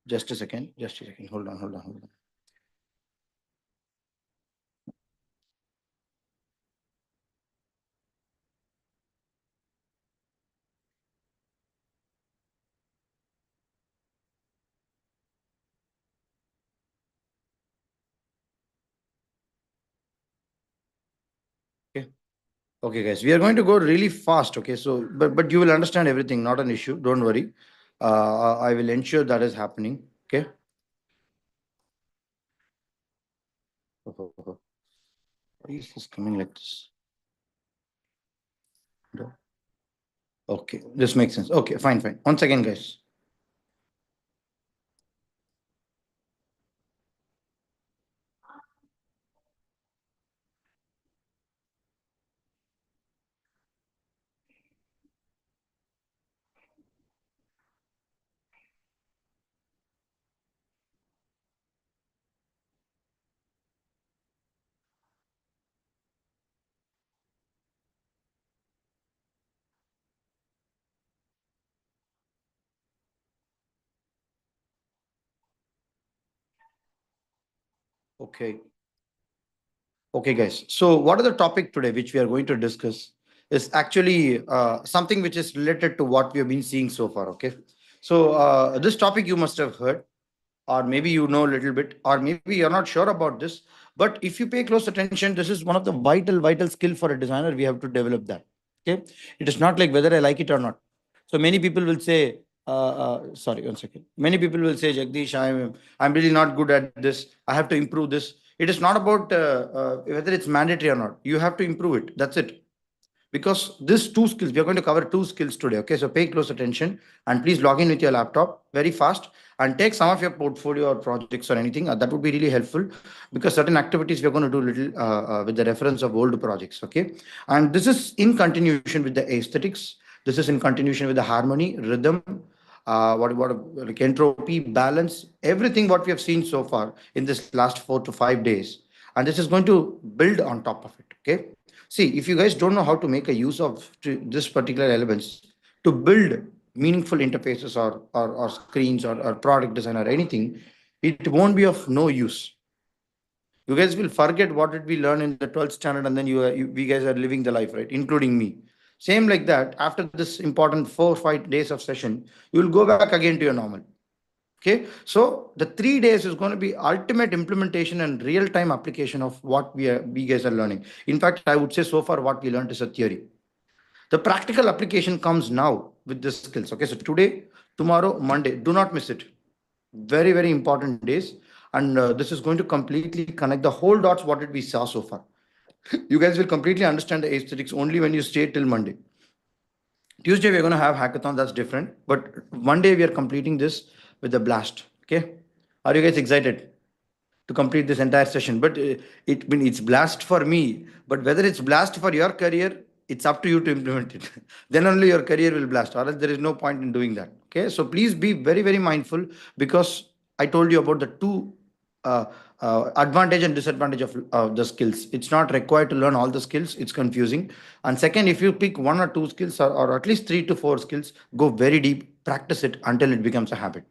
Just a second. Just a second. Hold on. Hold on. Hold on. Okay. Okay, guys. We are going to go really fast. Okay. So, but you will understand everything. Not an issue. Don't worry. I will ensure that is happening. Okay. Why is this coming like this? No. Okay. This makes sense. Okay. Fine. Fine. Once again, guys. Okay. Okay, guys. So, what are the topic today, which we are going to discuss, is actually something which is related to what we have been seeing so far. Okay. So, this topic you must have heard, or maybe you know a little bit, or maybe you're not sure about this. But if you pay close attention, this is one of the vital skill for a designer. We have to develop that. Okay. It is not like whether I like it or not. So many people will say, sorry, one second. Many people will say, Jagdish, I'm really not good at this. I have to improve this. It is not about whether it's mandatory or not. You have to improve it. That's it. Because these two skills, we are going to cover two skills today. Okay, so pay close attention and please log in with your laptop very fast and take some of your portfolio or projects or anything. That would be really helpful because certain activities we are going to do little with the reference of old projects. Okay, and this is in continuation with the aesthetics. This is in continuation with the harmony, rhythm, what like entropy, balance, everything what we have seen so far in this last 4 to 5 days, and this is going to build on top of it. Okay, see, if you guys don't know how to make a use of this particular elements to build meaningful interfaces or screens or product design or anything, it won't be of no use. You guys will forget what did we learn in the 12th standard, and then we guys are living the life, right? Including me. Same like that. After this important 4 or 5 days of session, you will go back again to your normal. Okay, so the 3 days is going to be ultimate implementation and real time application of what we guys are learning. In fact, I would say so far what we learned is a theory. The practical application comes now with the skills. Okay, so today, tomorrow, Monday, do not miss it. Very important days, and this is going to completely connect the whole dots. What did we saw so far? You guys will completely understand the aesthetics only when you stay till Monday. Tuesday we're going to have hackathon. That's different. But Monday we are completing this with a blast. Okay, are you guys excited to complete this entire session? But it's blast for me. But whether it's blast for your career, it's up to you to implement it. Then only your career will blast, or else there is no point in doing that. Okay, so please be very mindful because I told you about the two uh, advantage and disadvantage of the skills. It's not required to learn all the skills. It's confusing. And second, if you pick one or two skills or at least 3 to 4 skills, go very deep, practice it until it becomes a habit.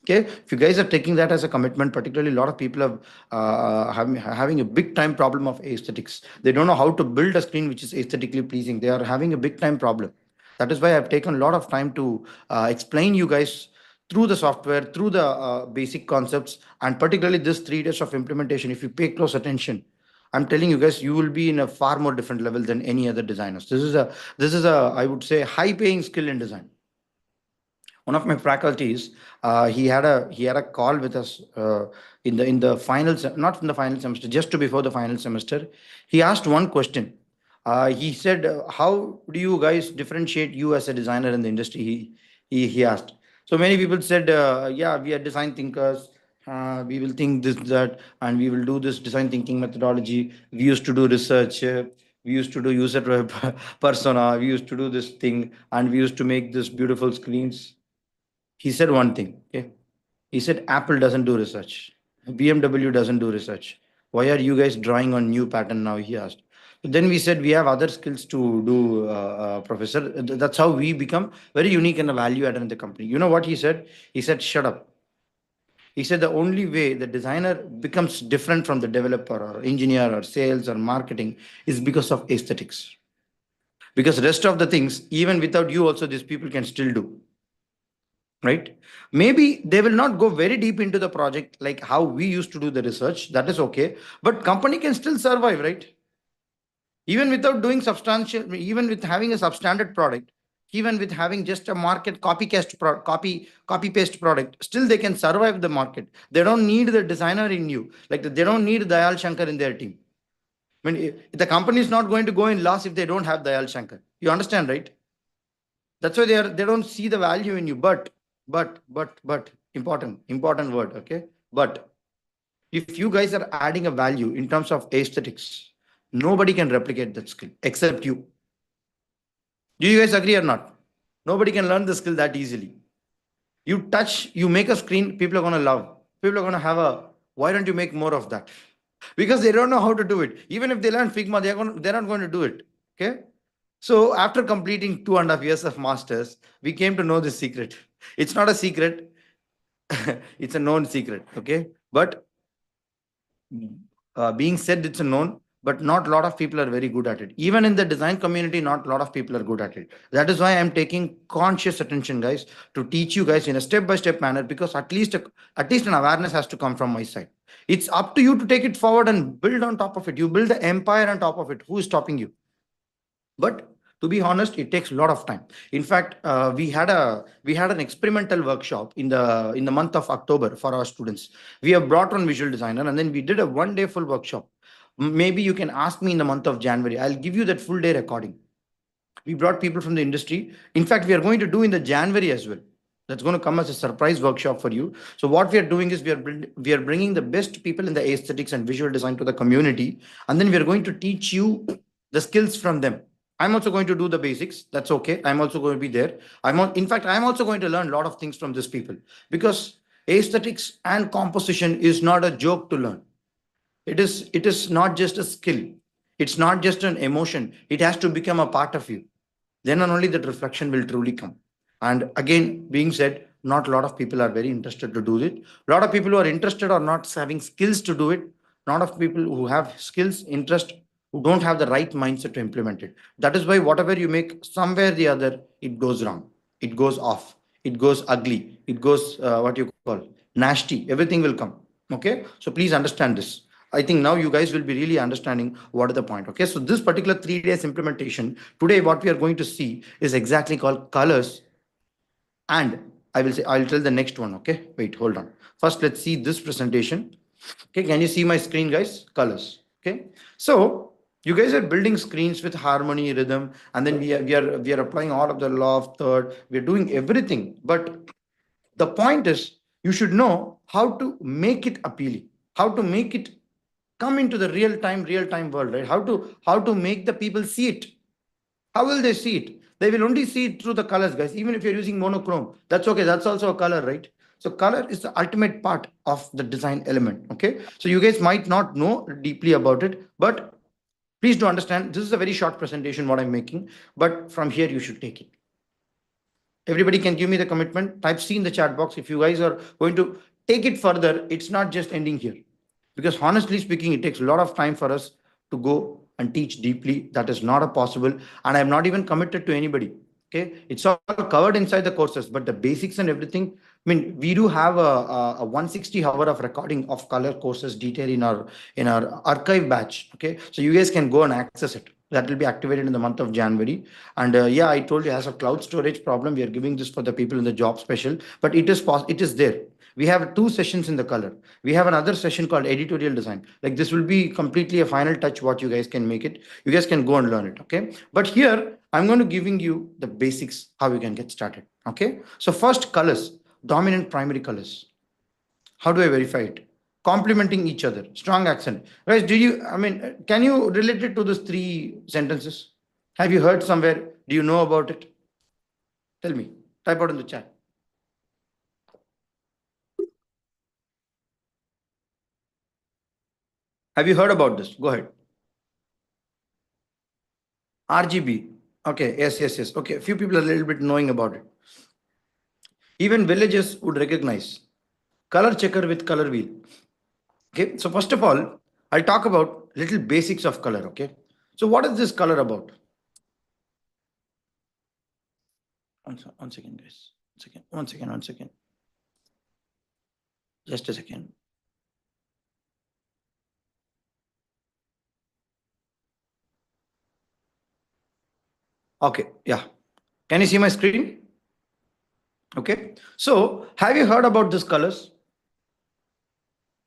Okay, if you guys are taking that as a commitment, particularly a lot of people have having a big time problem of aesthetics. They don't know how to build a screen which is aesthetically pleasing. They are having a big time problem. That is why I've taken a lot of time to explain you guys through the software, through the basic concepts, and particularly this 3 days of implementation. If you pay close attention, I'm telling you guys, you will be in a far more different level than any other designers. This is a I would say high paying skill in design. One of my faculties, he had a call with us in the final not in the final semester, just to before the final semester. He asked one question. He said, how do you guys differentiate you as a designer in the industry? He asked. So many people said, yeah, we are design thinkers. We will think this that, and we will do this design thinking methodology. We used to do research. We used to do user persona. We used to do this thing, and we used to make this beautiful screens. He said one thing. Okay. He said Apple doesn't do research. BMW doesn't do research. Why are you guys drawing on new pattern now? He asked. Then we said we have other skills to do, Professor. That's how we become very unique and a value add in the company. You know what he said? He said, "Shut up. He said the only way the designer becomes different from the developer or engineer or sales or marketing is because of aesthetics. Because rest of the things, even without you also, these people can still do, right? Maybe they will not go very deep into the project like how we used to do the research. That is okay. But company can still survive, right? Even without doing substantial, even with having a substandard product, even with having just a market copy paste product, still they can survive the market. They don't need the designer in you, like they don't need Dayal Shankar in their team. I mean, the company is not going to go in loss if they don't have Dayal Shankar. You understand, right? That's why they don't see the value in you. But important word, okay? But if you guys are adding a value in terms of aesthetics, nobody can replicate that skill except you. Do you guys agree or not? Nobody can learn the skill that easily. You touch, you make a screen, people are going to love. People are going to have a, why don't you make more of that? Because they don't know how to do it. Even if they learn Figma, they're not going to do it. Okay. So after completing 2.5 years of masters, we came to know this secret. It's not a secret. It's a known secret. Okay. But being said it's a known, but not a lot of people are very good at it. Even in the design community, not a lot of people are good at it. That is why I'm taking conscious attention, guys, to teach you guys in a step-by-step manner, because at least an awareness has to come from my side. It's up to you to take it forward and build on top of it. You build the empire on top of it. Who is stopping you? But to be honest, it takes a lot of time. In fact, we had an experimental workshop in the month of October for our students. We have brought on visual designer, and then we did a 1 day full workshop. Maybe you can ask me in the month of January. I'll give you that full day recording. We brought people from the industry. In fact, we are going to do in the January as well. That's going to come as a surprise workshop for you. So what we are doing is we are bringing the best people in the aesthetics and visual design to the community, and then we are going to teach you the skills from them. I'm also going to do the basics. That's okay. I'm also going to be there. In fact, I'm also going to learn a lot of things from these people, because aesthetics and composition is not a joke to learn. It is not just a skill. It's not just an emotion. It has to become a part of you. Then and only that reflection will truly come. And again, being said, not a lot of people are very interested to do it. A lot of people who are interested are not having skills to do it. A lot of people who have skills, interest, who don't have the right mindset to implement it. That is why whatever you make, somewhere or the other, it goes wrong. It goes off. It goes ugly. It goes, what you call, nasty. Everything will come. Okay. So please understand this. I think now you guys will be really understanding what is the point. Okay. So this particular 3 days implementation, today what we are going to see is exactly called colors. And I'll tell the next one. Okay. Wait, hold on. First, let's see this presentation. Okay. Can you see my screen, guys? Colors. Okay. So you guys are building screens with harmony, rhythm, and then we are applying all of the law of third. We're doing everything. But the point is, you should know how to make it appealing, how to make it come into the real time world, right? How to make the people see it. How will they see it? They will only see it through the colors, guys. Even if you're using monochrome, that's okay. That's also a color, right? So color is the ultimate part of the design element. Okay. So you guys might not know deeply about it, but please do understand this is a very short presentation what I'm making, but from here you should take it. Everybody can give me the commitment. Type C in the chat box if you guys are going to take it further. It's not just ending here, because honestly speaking, it takes a lot of time for us to go and teach deeply. That is not a possible, and I'm not even committed to anybody. Okay, it's all covered inside the courses, but the basics and everything. I mean, we do have a 160 hour of recording of color courses detail in our archive batch. Okay, so you guys can go and access it. That will be activated in the month of January. And yeah, I told you, as a cloud storage problem, we are giving this for the people in the job special, but it is there. We have 2 sessions in the color. We have another session called editorial design. Like this will be completely a final touch what you guys can make it. You guys can go and learn it. Okay. But here I'm going to giving you the basics how you can get started. Okay. So first, colors, dominant primary colors. How do I verify it? Complementing each other. Strong accent. Guys, can you relate it to those 3 sentences? Have you heard somewhere? Do you know about it? Tell me. Type out in the chat. Have you heard about this? Go ahead. RGB. Okay. Yes, yes, yes. Okay. A few people are a little bit knowing about it. Even villages would recognize. Color checker with color wheel. Okay, so first of all, I'll talk about little basics of color. Okay, so what is this color about? One second, guys. One second. Just a second. Okay, yeah. Can you see my screen? Okay. So, have you heard about these colors?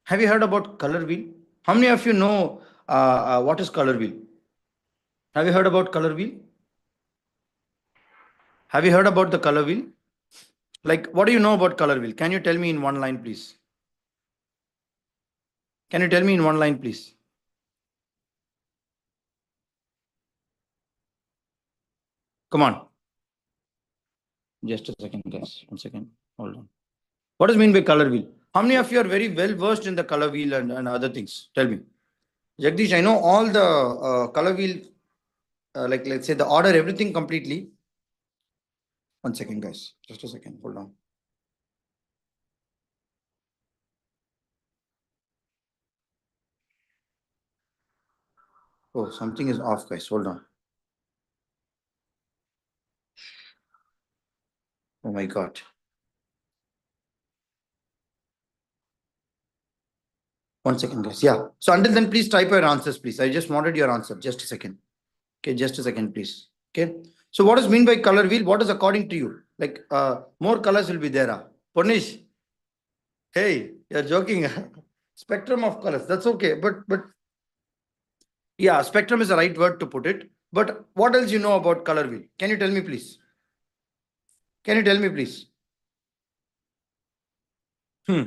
Have you heard about color wheel? How many of you know what is color wheel? Have you heard about color wheel? Have you heard about the color wheel? Like, what do you know about color wheel? Can you tell me in one line, please? Can you tell me in one line, please? Come on. Just a second, guys. One second. Hold on. What does mean by color wheel? How many of you are very well versed in the color wheel and other things? Tell me. Jagdish, I know all the color wheel, like let's say the order, everything completely. One second, guys. Just a second. Hold on. Oh, something is off, guys. Hold on. Oh my God. One second, guys. Yeah. So until then, please type your answers, please. I just wanted your answer. Just a second. Okay, just a second, please. Okay. So what does mean by color wheel? What is according to you? Like more colors will be there. Punish. Hey, you're joking. Spectrum of colors. That's okay. But yeah, spectrum is the right word to put it. But what else you know about color wheel? Can you tell me, please? Can you tell me, please? Hmm.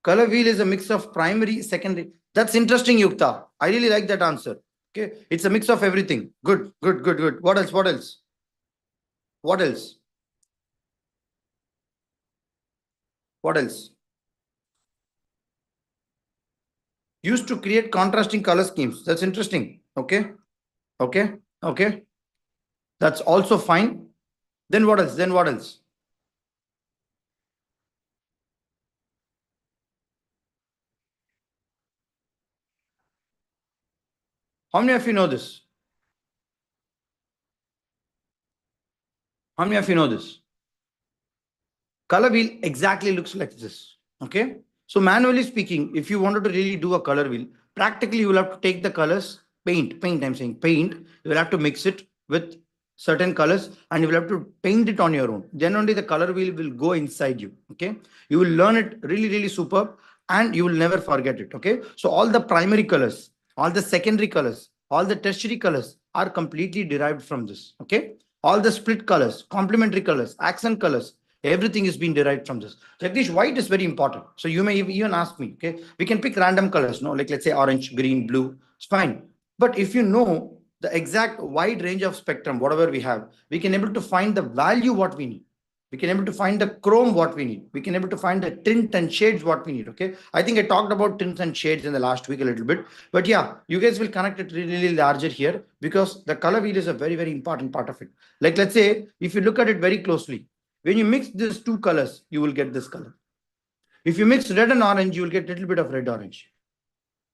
Color wheel is a mix of primary, secondary. That's interesting, Yukta. I really like that answer. Okay. It's a mix of everything. Good, good, good, good. What else? What else? What else? What else? Used to create contrasting color schemes. That's interesting. Okay. Okay. Okay. That's also fine. Then what else? Then what else? How many of you know this? How many of you know this? Color wheel exactly looks like this. Okay. So manually speaking, if you wanted to really do a color wheel, practically you will have to take the colors, paint, I'm saying paint, you will have to mix it with certain colors and you will have to paint it on your own. Then only the color wheel will go inside you. Okay. You will learn it really, really superb and you will never forget it. Okay. So all the primary colors, all the secondary colors, all the tertiary colors are completely derived from this. Okay. All the split colors, complementary colors, accent colors, everything is being derived from this. Jagdish, white is very important. So you may even ask me, okay, we can pick random colors, no, like let's say orange, green, blue, it's fine. But if you know the exact wide range of spectrum, whatever we have, we can able to find the value what we need. We can able to find the chrome what we need. We can able to find the tint and shades what we need. Okay. I think I talked about tints and shades in the last week a little bit. But yeah, you guys will connect it really, really larger here because the color wheel is a very, very important part of it. Like let's say, if you look at it very closely, when you mix these two colors, you will get this color. If you mix red and orange, you will get a little bit of red orange.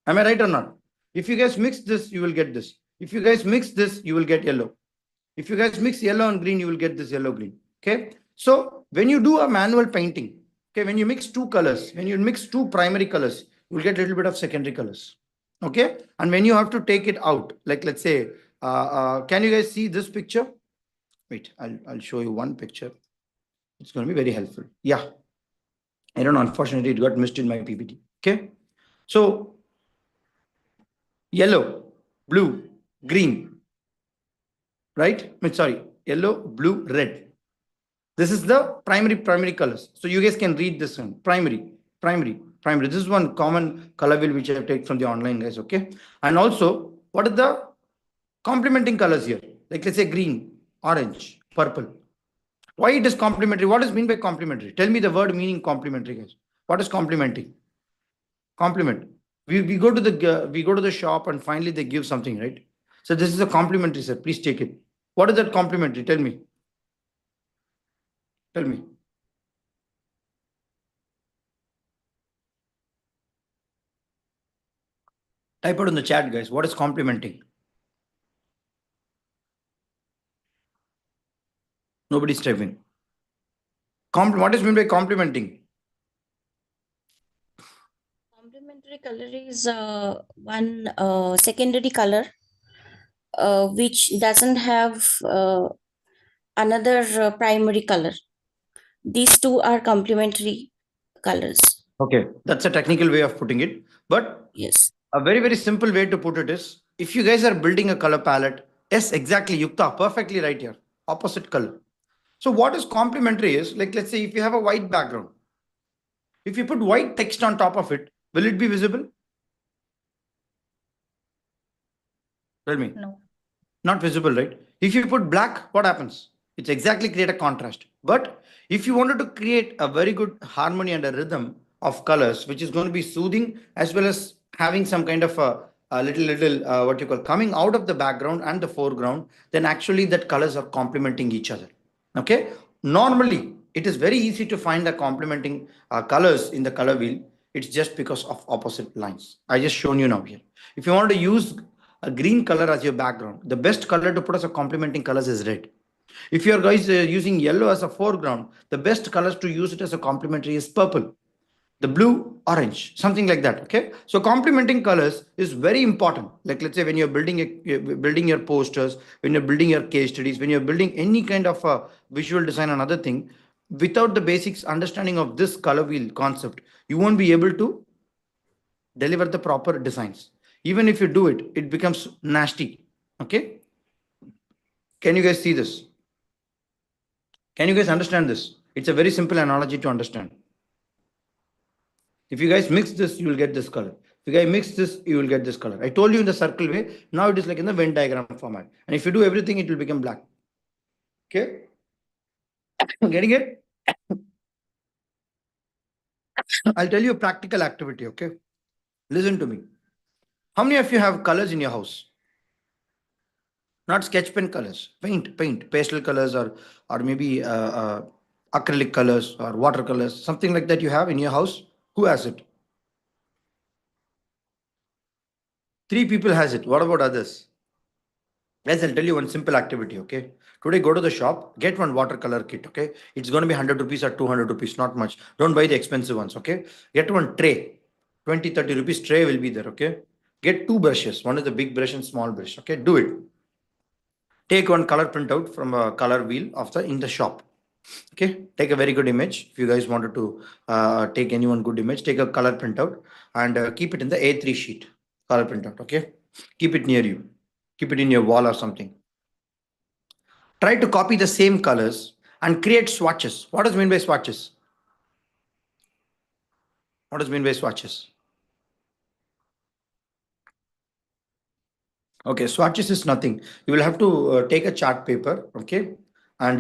Am I right or not? If you guys mix this, you will get this. If you guys mix this, you will get yellow. If you guys mix yellow and green, you will get this yellow green. Okay. So when you do a manual painting, okay, when you mix two colors, when you mix two primary colors, you will get a little bit of secondary colors. Okay. And when you have to take it out, like let's say, can you guys see this picture? Wait, I'll show you one picture. It's going to be very helpful. Yeah. I don't know. Unfortunately, it got missed in my PPT. Okay. So yellow, blue, green, right? Sorry, yellow, blue, red. This is the primary colors. So you guys can read this one. Primary. This is one common color wheel which I have taken from the online guys. Okay. And also, what are the complementing colors here? Like let's say green, orange, purple. Why it is complementary? What is mean by complementary? Tell me the word meaning complementary, guys. What is complementing? Complement. We go to the shop and finally they give something, right? So this is a complimentary set. Please take it. What is that complimentary? Tell me. Tell me. Type out in the chat, guys. What is complementing? Nobody's typing. What is meant by complementing? Complementary color is one secondary color which doesn't have another primary color. These two are complementary colors. Okay, that's a technical way of putting it. But Yes. a very, very simple way to put it is if you guys are building a color palette, yes, exactly, Yukta, perfectly right here. Opposite color. So, what is complementary is like, let's say if you have a white background, if you put white text on top of it, will it be visible? Tell me. No. Not visible, right? If you put black, what happens? It's exactly create a contrast. But if you wanted to create a very good harmony and a rhythm of colors, which is going to be soothing as well as having some kind of a little what you call coming out of the background and the foreground, then actually that colors are complementing each other. Okay. Normally, it is very easy to find the complementing colors in the color wheel. It's just because of opposite lines. I just shown you now here. If you want to use a green color as your background, the best color to put as a complementing colors is red. If you are guys using yellow as a foreground, the best colors to use it as a complementary is purple, the blue, orange, something like that. Okay, so complementing colors is very important. Like let's say when you're building your posters, when you're building your case studies, when you're building any kind of visual design, another thing, without the basics understanding of this color wheel concept, you won't be able to deliver the proper designs. Even if you do it, it becomes nasty. Okay, can you guys see this? Can you guys understand this? It's a very simple analogy to understand. If you guys mix this, you will get this color. If you guys mix this, you will get this color. I told you in the circle way. Now it is like in the Venn diagram format. And if you do everything, it will become black. Okay? Getting it? I'll tell you a practical activity. Okay? Listen to me. How many of you have colors in your house? Not sketch pen colors. Paint, pastel colors, or maybe acrylic colors or watercolors, something like that you have in your house. Who has it? Three people has it. What about others? Guys, I'll tell you one simple activity, okay? Today, go to the shop, get one watercolor kit, okay? It's going to be 100 rupees or 200 rupees, not much. Don't buy the expensive ones, okay? Get one tray, 20, 30 rupees tray will be there, okay? Get two brushes. One is the big brush and small brush, okay? Do it. Take one color printout from a color wheel of the in the shop. Okay, take a very good image. If you guys wanted to take any one good image, take a color printout and keep it in the A3 sheet. Color printout, okay? Keep it near you. Keep it in your wall or something. Try to copy the same colors and create swatches. What does mean by swatches? What does mean by swatches? Okay, swatches is nothing. You will have to take a chart paper, okay, and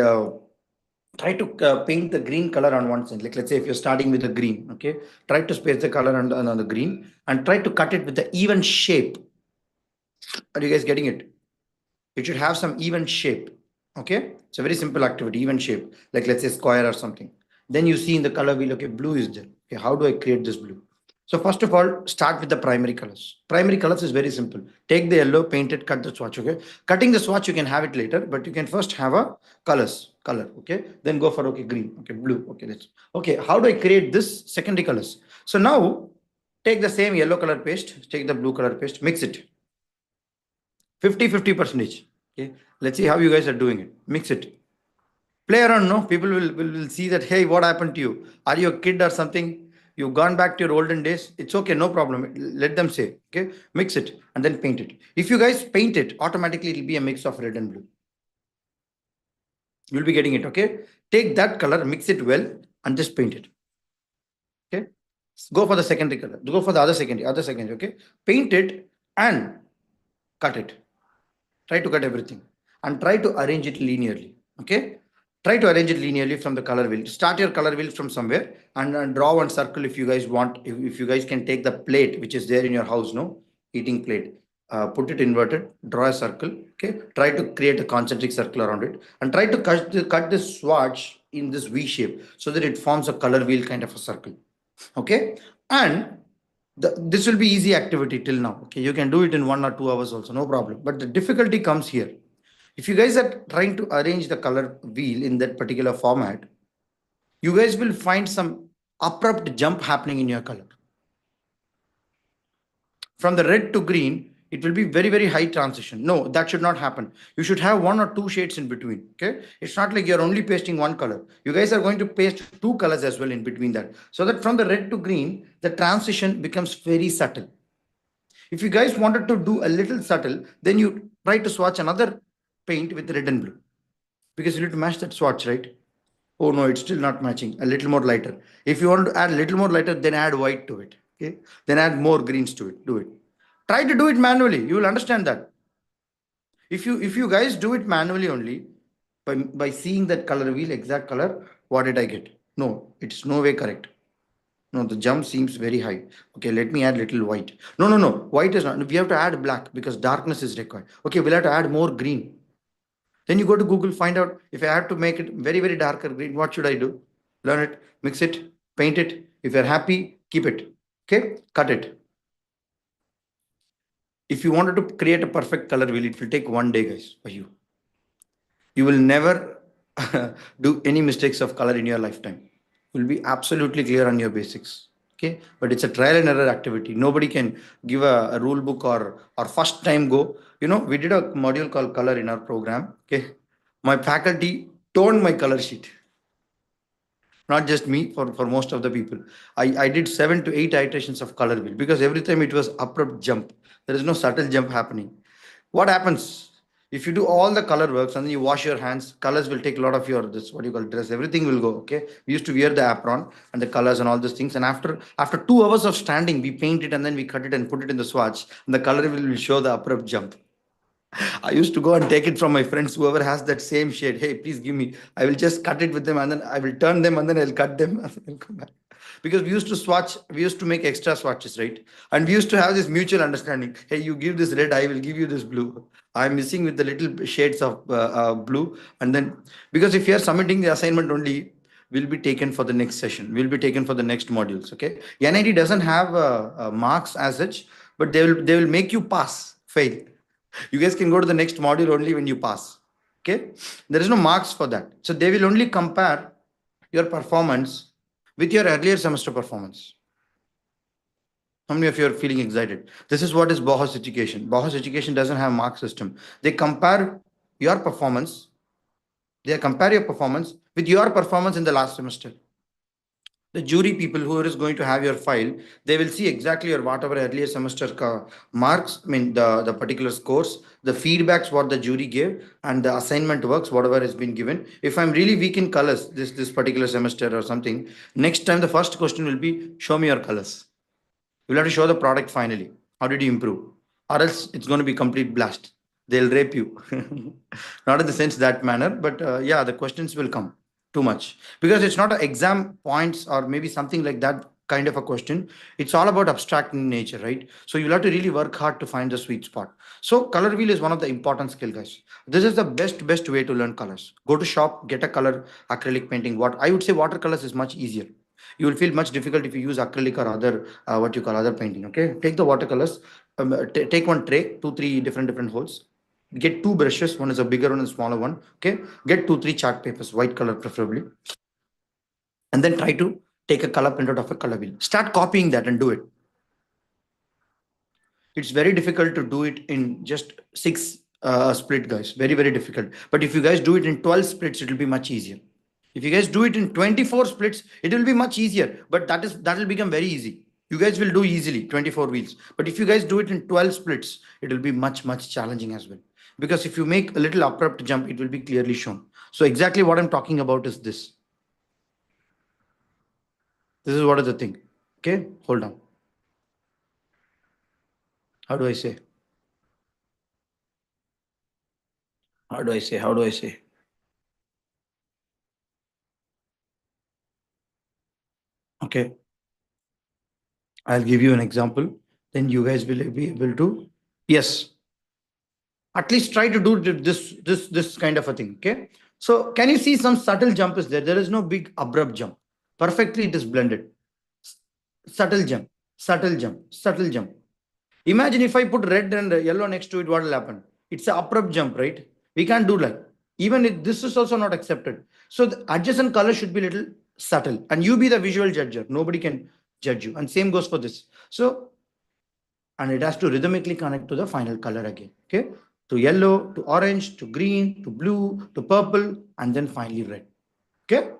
try to paint the green color on one side. Like let's say if you're starting with a green, okay, try to space the color on the green and try to cut it with the even shape. Are you guys getting it? It should have some even shape. Okay, it's a very simple activity, even shape. Like let's say square or something. Then you see in the color wheel, okay, blue is there. Okay, how do I create this blue? So first of all, start with the primary colors. Primary colors is very simple. Take the yellow, paint it, cut the swatch. Okay, cutting the swatch you can have it later, but you can first have a color. Okay, then go for okay green. Okay, blue. Okay, let's okay. How do I create this secondary colors? So now take the same yellow color paste, take the blue color paste, mix it 50-50 percentage. Okay, let's see how you guys are doing it. Mix it. Play around, no? People will see that, hey, what happened to you? Are you a kid or something? You've gone back to your olden days. It's okay, no problem. Let them say, okay? Mix it and then paint it. If you guys paint it, automatically it'll be a mix of red and blue. You'll be getting it, okay? Take that color, mix it well, and just paint it. Okay? Go for the secondary color. Go for the other secondary, okay? Paint it and cut it. Try to cut everything and try to arrange it linearly. Okay, try to arrange it linearly from the color wheel. Start your color wheel from somewhere and draw one circle if you guys want. If you guys can take the plate which is there in your house, no eating plate, put it inverted, draw a circle, okay, try to create a concentric circle around it, and try to cut this swatch in this V shape so that it forms a color wheel kind of a circle, okay. And this will be easy activity till now, okay. You can do it in 1 or 2 hours also, no problem. But the difficulty comes here. If you guys are trying to arrange the color wheel in that particular format, you guys will find some abrupt jump happening in your color. From the red to green, it will be very, very high transition. No, that should not happen. You should have 1 or 2 shades in between. Okay. It's not like you're only pasting one color. You guys are going to paste two colors as well in between that. So that from the red to green, the transition becomes very subtle. If you guys wanted to do a little subtle, then you try to swatch another paint with red and blue. Because you need to match that swatch, right? Oh no, it's still not matching. A little more lighter. If you want to add a little more lighter, then add white to it. Okay. Then add more greens to it. Do it. Try to do it manually. You will understand that. If you guys do it manually only by seeing that color wheel, exact color, what did I get? No, it's no way correct. No, the jump seems very high. Okay, let me add little white. No, no, no. White is not. We have to add black because darkness is required. Okay, we'll have to add more green. Then you go to Google, find out if I have to make it very, very darker green, what should I do? Learn it, mix it, paint it. If you're happy, keep it. Okay, cut it. If you wanted to create a perfect color wheel, it will take 1 day, guys, for you. You will never do any mistakes of color in your lifetime. You'll be absolutely clear on your basics. Okay, but it's a trial and error activity. Nobody can give a rule book or first time go. We did a module called color in our program. Okay, my faculty toned my color sheet, not just me, for most of the people. I did 7 to 8 iterations of color wheel because every time it was abrupt jump. There is no subtle jump happening. What happens if you do all the color works and then you wash your hands? Colors will take a lot of your this what you call dress. Everything will go. Okay, we used to wear the apron and the colors and all these things. And after 2 hours of standing, we paint it and then we cut it and put it in the swatch. And the color will show the abrupt jump. I used to go and take it from my friends, whoever has that same shade. Hey, please give me. I will just cut it with them and then I will turn them and then I'll cut them and then I'll come back. Because we used to swatch, we used to make extra swatches, right? And we used to have this mutual understanding. Hey, you give this red, I will give you this blue. I'm missing with the little shades of blue. And then, because if you are submitting the assignment only, will be taken for the next session, will be taken for the next modules. Okay. NIT doesn't have marks as such, but they will make you pass, fail. You guys can go to the next module only when you pass. Okay, there is no marks for that, so they will only compare your performance with your earlier semester performance. How many of you are feeling excited? This is what is Bohas education. Bohas education doesn't have mark system. They compare your performance, they compare your performance with your performance in the last semester. The jury people who is going to have your file, they will see exactly your whatever earlier semester marks, I mean the particular scores, the feedbacks what the jury gave, and the assignment works whatever has been given. If I'm really weak in colors this particular semester or something, next time the first question will be, show me your colors. You'll have to show the product finally. How did you improve? Or else it's going to be complete blast. They'll rape you. Not in the sense that manner, but yeah, the questions will come too much because it's not an exam points or maybe something like that kind of a question. It's all about abstract in nature, right? So you'll have to really work hard to find the sweet spot. So color wheel is one of the important skill, guys. This is the best way to learn colors. Go to shop, get a color acrylic painting. What I would say, watercolors is much easier. You will feel much difficult if you use acrylic or other what you call other painting. Okay, take the watercolors, take one tray, two three different holes, get two brushes, one is a bigger one and smaller one. Okay, get two three chart papers, white color preferably, and then try to take a color printout of a color wheel. Start copying that and do it. It's very difficult to do it in just six split, guys. Very, very difficult. But if you guys do it in 12 splits, it will be much easier. If you guys do it in 24 splits, it will be much easier. But that will become very easy. You guys will do easily 24 wheels. But if you guys do it in 12 splits, it will be much challenging as well. Because if you make a little abrupt jump, it will be clearly shown. So exactly what I'm talking about is this. This is what is the thing. Okay, hold on. How do I say? How do I say? How do I say? Okay, I'll give you an example. Then you guys will be able to. Yes, at least try to do this kind of a thing. Okay, so can you see some subtle jump is there? There is no big abrupt jump. Perfectly, it is blended. Subtle jump, subtle jump, subtle jump. Imagine if I put red and yellow next to it, what will happen? It's an abrupt jump, right? We can't do that. Even if this is also not accepted. So the adjacent color should be little subtle, and you be the visual judger. Nobody can judge you. And same goes for this. So, and it has to rhythmically connect to the final color again. Okay, to yellow, to orange, to green, to blue, to purple, and then finally red. Okay,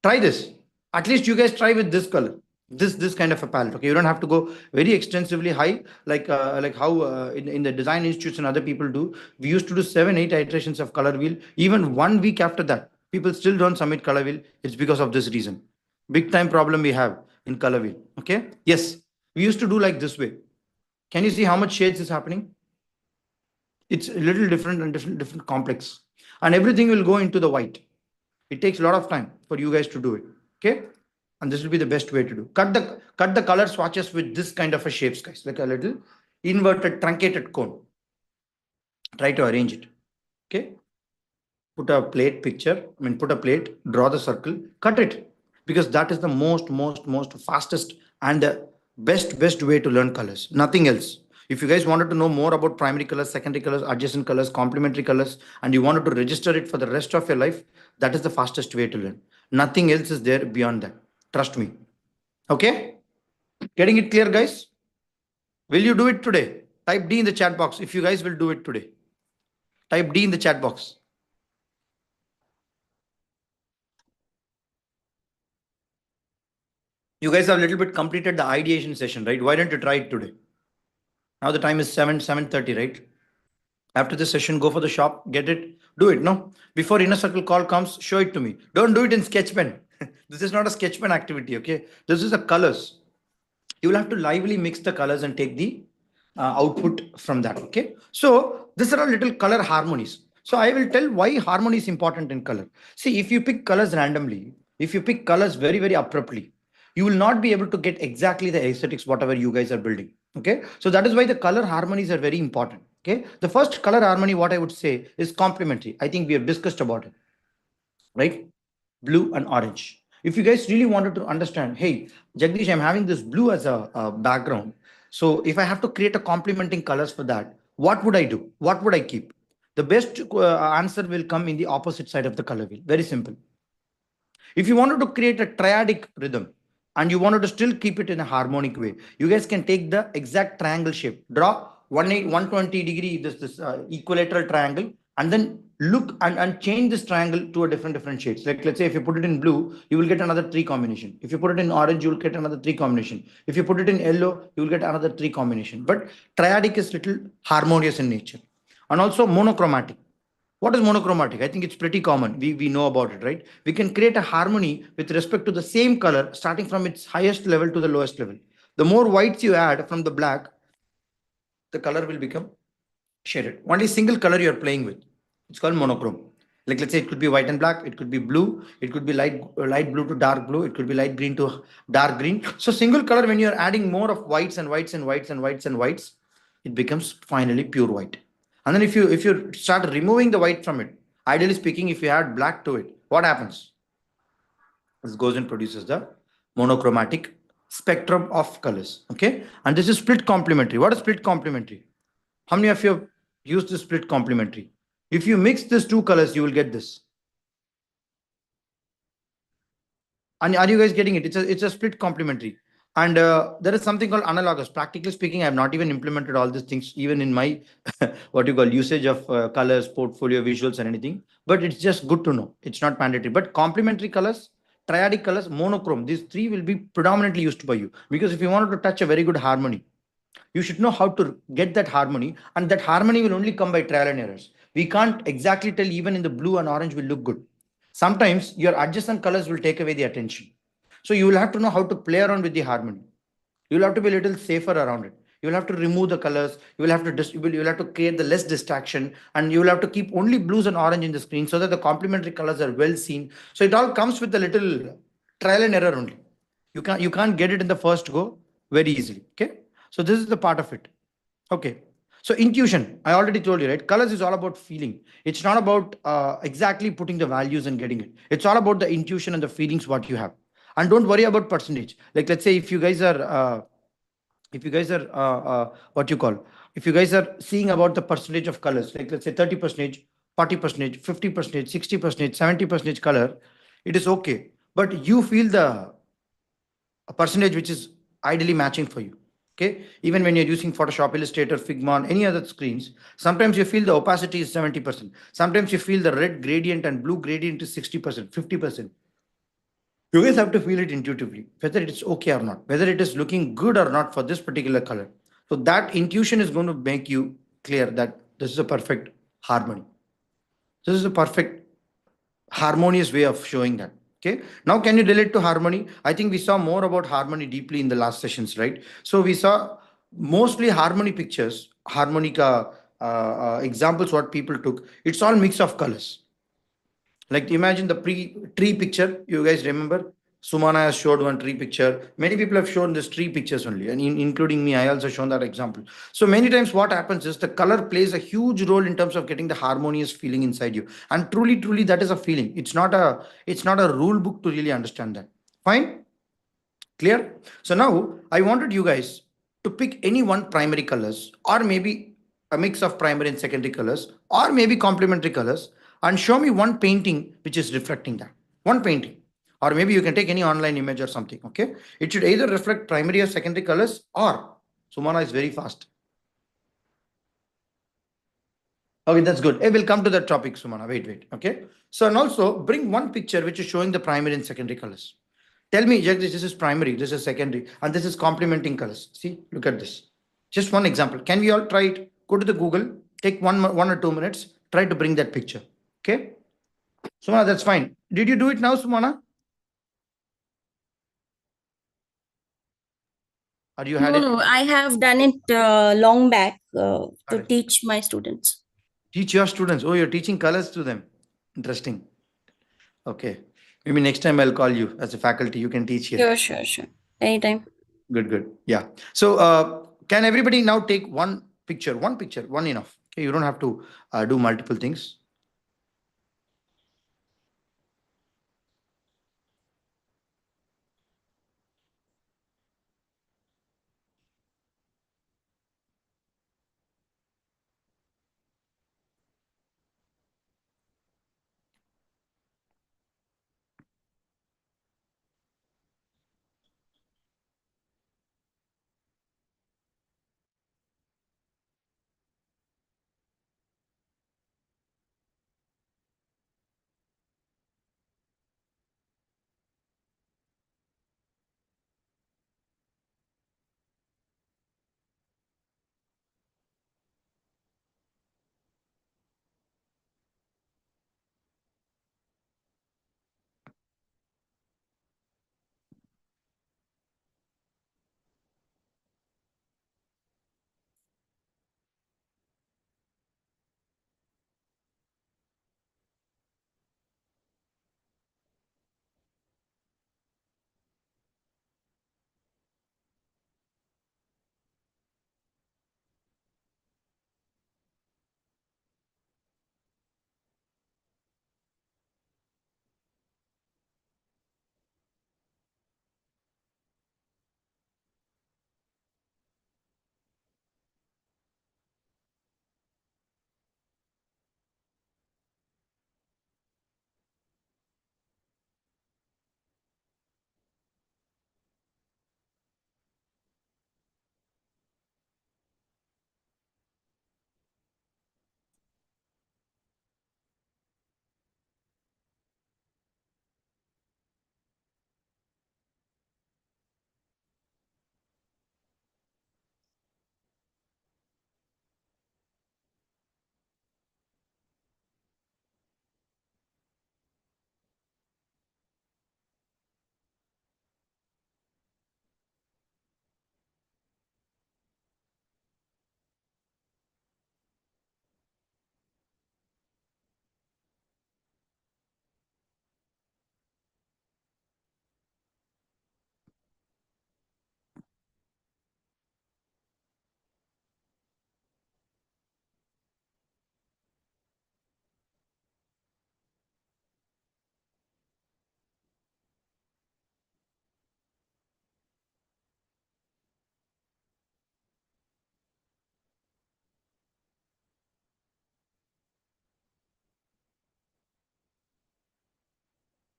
try this. At least you guys try with this color, this kind of a palette. Okay, you don't have to go very extensively high like how in the design institutes and other people do. We used to do 7 8 iterations of color wheel. Even 1 week after that, people still don't submit color wheel. It's because of this reason. Big time problem we have in color wheel. Okay, yes, we used to do like this way. Can you see how much shades is happening? It's a little different and different complex, and everything will go into the white. It takes a lot of time for you guys to do it. Okay, and this will be the best way to do. Cut the color swatches with this kind of a shapes, guys, like a little inverted truncated cone. Try to arrange it. Okay, put a plate picture. I mean, put a plate, draw the circle, cut it, because that is the most fastest and the best way to learn colors. Nothing else. If you guys wanted to know more about primary colors, secondary colors, adjacent colors, complementary colors, and you wanted to register it for the rest of your life, that is the fastest way to learn. Nothing else is there beyond that. Trust me. Okay, getting it clear, guys? Will you do it today? Type D in the chat box if you guys will do it today. Type D in the chat box. You guys have a little bit completed the ideation session, right? Why don't you try it today? Now the time is 7:30, right? After this session, go for the shop, get it, do it. No, before inner circle call comes, show it to me. Don't do it in sketch pen. This is not a sketch pen activity. Okay, this is a colors. You will have to lively mix the colors and take the output from that. Okay, so these are all little color harmonies. So I will tell why harmony is important in color. See, if you pick colors randomly, if you pick colors very abruptly, you will not be able to get exactly the aesthetics whatever you guys are building. Okay, so that is why the color harmonies are very important. Okay, the first color harmony, what I would say, is complementary. I think we have discussed about it, right? Blue and orange. If you guys really wanted to understand, hey, Jagdish, I'm having this blue as a background. So if I have to create a complementing colors for that, what would I do? What would I keep? The best answer will come in the opposite side of the color wheel. Very simple. If you wanted to create a triadic rhythm and you wanted to still keep it in a harmonic way, you guys can take the exact triangle shape, draw 120 degree this equilateral triangle, and then look and change this triangle to a different shades. Like let's say if you put it in blue, you will get another three combination. If you put it in orange, you will get another three combination. If you put it in yellow, you will get another three combination. But triadic is little harmonious in nature, and also monochromatic. What is monochromatic? I think it's pretty common. We know about it, right? We can create a harmony with respect to the same color, starting from its highest level to the lowest level. The more whites you add from the black, the color will become shaded. Only single color you are playing with. It's called monochrome. Like let's say it could be white and black, it could be blue, it could be light blue to dark blue, it could be light green to dark green. So single color, when you're adding more of whites and whites and whites and whites and whites, it becomes finally pure white. And then if you start removing the white from it, ideally speaking, if you add black to it, what happens? This goes and produces the monochromatic spectrum of colors. Okay, and this is split complementary. What is split complementary? How many of you have used the split complementary? If you mix these two colors, you will get this. And are you guys getting it? It's a split complementary. And there is something called analogous. Practically speaking, I have not even implemented all these things, even in my what you call usage of colors, portfolio, visuals, and anything. But it's just good to know. It's not mandatory. But complementary colors, triadic colors, monochrome, these three will be predominantly used by you. Because if you wanted to touch a very good harmony, you should know how to get that harmony, and that harmony will only come by trial and errors. We can't exactly tell even in the blue and orange will look good. Sometimes your adjacent colors will take away the attention. So you will have to know how to play around with the harmony. You will have to be a little safer around it. You will have to remove the colors. You will have to you will have to create the less distraction, and you will have to keep only blues and orange in the screen so that the complementary colors are well seen. So it all comes with a little trial and error only. You can't get it in the first go very easily. Okay, so this is the part of it. Okay, So intuition, I already told you, right? Colors is all about feeling. It's not about exactly putting the values and getting it. It's all about the intuition and the feelings what you have. And don't worry about percentage. Like let's say if you guys are what you call, if you guys are seeing about the percentage of colors, like let's say 30%, 40%, 50%, 60%, 70% color, it is okay. But you feel the a percentage which is ideally matching for you. Okay, even when you're using Photoshop, Illustrator, Figma, and any other screens, sometimes you feel the opacity is 70%. Sometimes you feel the red gradient and blue gradient is 60%, 50%. You guys have to feel it intuitively, whether it is okay or not, whether it is looking good or not for this particular color. So that intuition is going to make you clear that this is a perfect harmony. This is a perfect harmonious way of showing that. Okay, now can you relate to harmony? I think we saw more about harmony deeply in the last sessions, right? So we saw mostly harmony pictures, harmonica examples what people took. It's all mix of colors. Like imagine the pre-tree picture. You guys remember? Sumana has showed one tree picture. Many people have shown this tree pictures only, and including me, I also shown that example. So many times, what happens is the color plays a huge role in terms of getting the harmonious feeling inside you. And truly, truly, that is a feeling. It's not a rule book to really understand that. Fine. Clear? So now I wanted you guys to pick any one primary colors, or maybe a mix of primary and secondary colors, or maybe complementary colors, and show me one painting which is reflecting that. One painting. Or maybe you can take any online image or something. Okay. It should either reflect primary or secondary colors, or Sumana is very fast. Okay, that's good. Hey, we'll come to that topic, Sumana. Wait, wait. Okay. So, and also bring one picture which is showing the primary and secondary colors. Tell me, Jagdish, this is primary, this is secondary, and this is complementing colors. See, look at this. Just one example. Can we all try it? Go to the Google, take 1 or 2 minutes, try to bring that picture. Okay. Sumana, that's fine. Did you do it now, Sumana? Or you had No, it? no, I have done it long back Got to it. teach my students. Teach your students. Oh, you're teaching colors to them. Interesting. Okay. Maybe next time I'll call you as a faculty. You can teach here. Sure, sure, sure. Anytime. Good, good. Yeah. So, can everybody now take one picture? One picture, one enough. Okay, you don't have to do multiple things.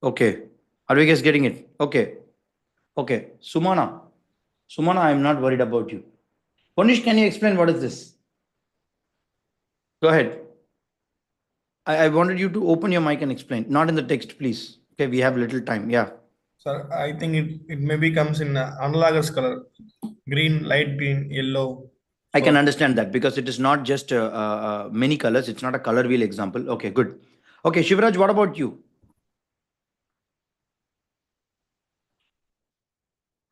Okay. Are you guys getting it? Okay. Okay. Sumana, I'm not worried about you. Ponish, can you explain what is this? Go ahead. I wanted you to open your mic and explain, not in the text, please. Okay, we have little time. Yeah. Sir, I think it maybe comes in analogous color, green, light green, yellow. I can So understand that because it is not just many colors. It's not a color wheel example. Okay, good. Okay, Shivraj, what about you?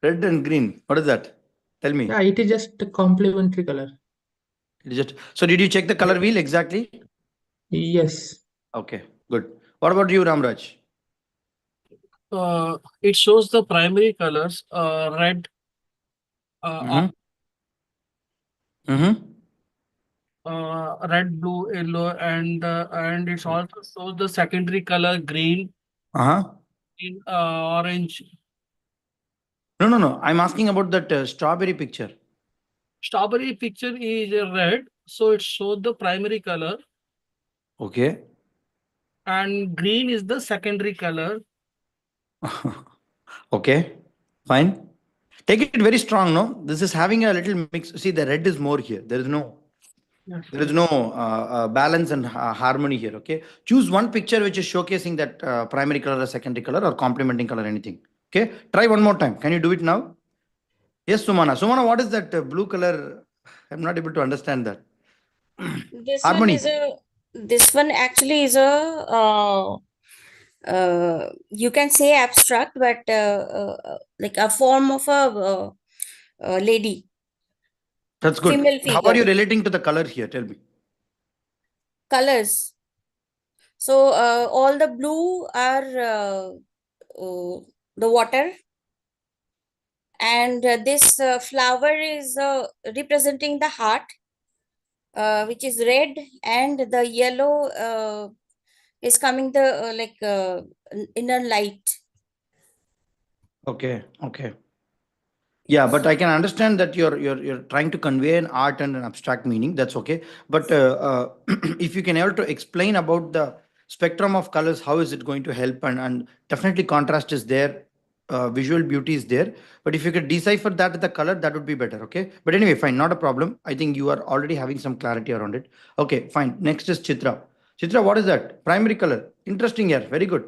Red and green. What is that? Tell me. Yeah, it is just a complementary color. It is just so. Did you check the color wheel exactly? Yes. Okay, good. What about you, Ramraj? It shows the primary colors, red, Mm-hmm. Mm-hmm. red, blue, yellow, and it also shows the secondary color green, Uh-huh. orange. No, no, no. I'm asking about that strawberry picture. Strawberry picture is red, so it shows the primary color, Okay. and green is the secondary color. Okay. Fine. Take it very strong, no? This is having a little mix. See, the red is more here. Yes, There is no balance and harmony here. Okay. Choose one picture which is showcasing that primary color or secondary color or complementing color, anything. Okay. Try one more time. Can you do it now? Yes, Sumana. Sumana, what is that blue color? I'm not able to understand that. This one is Harmony. a. This one actually is a. You can say abstract, but like a form of a lady, That's good. female How are you figure. relating to the color here? Tell me. Colors. So all the blue are the water, and this flower is representing the heart, which is red, and the yellow is coming the inner light. Okay. Okay. Yeah, but I can understand that you're trying to convey an art and an abstract meaning. That's okay. But if you can able to explain about the spectrum of colors, how is it going to help? And definitely contrast is there, visual beauty is there. But if you could decipher that with the color, that would be better. Okay. But anyway, fine, not a problem. I think you are already having some clarity around it. Okay, fine. Next is Chitra. Chitra, what is that? Primary color. Interesting here. Very good.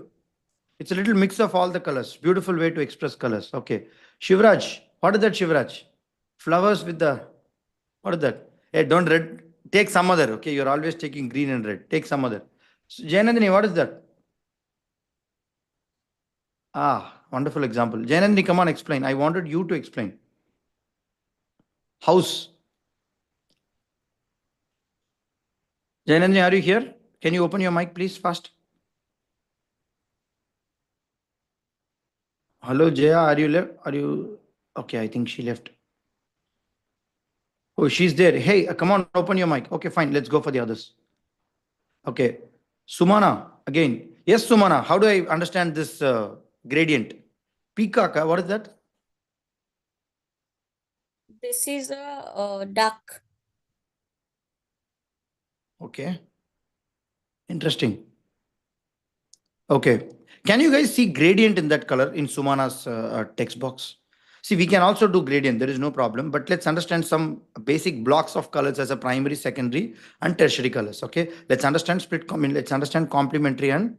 It's a little mix of all the colors. Beautiful way to express colors. Okay. Shivraj, what is that, Shivraj? Flowers with the, what is that? Hey, don't red. Take some other. Okay. You're always taking green and red. Take some other. So, Jayanandini, what is that? Ah, wonderful example. Jayanandini, come on, explain. I wanted you to explain. House. Jayanandini, are you here? Can you open your mic, please, fast? Hello, Jaya. Are you left? Are you? Okay, I think she left. Oh, she's there. Hey, come on, open your mic. Okay, fine. Let's go for the others. Okay. Sumana, again. Yes, Sumana, how do I understand this gradient? Peacock, what is that? This is a duck. Okay. Interesting. Okay. Can you guys see gradient in that color in Sumana's text box? See, we can also do gradient. There is no problem. But let's understand some basic blocks of colors as a primary, secondary, and tertiary colors. Okay. Let's understand let's understand complementary and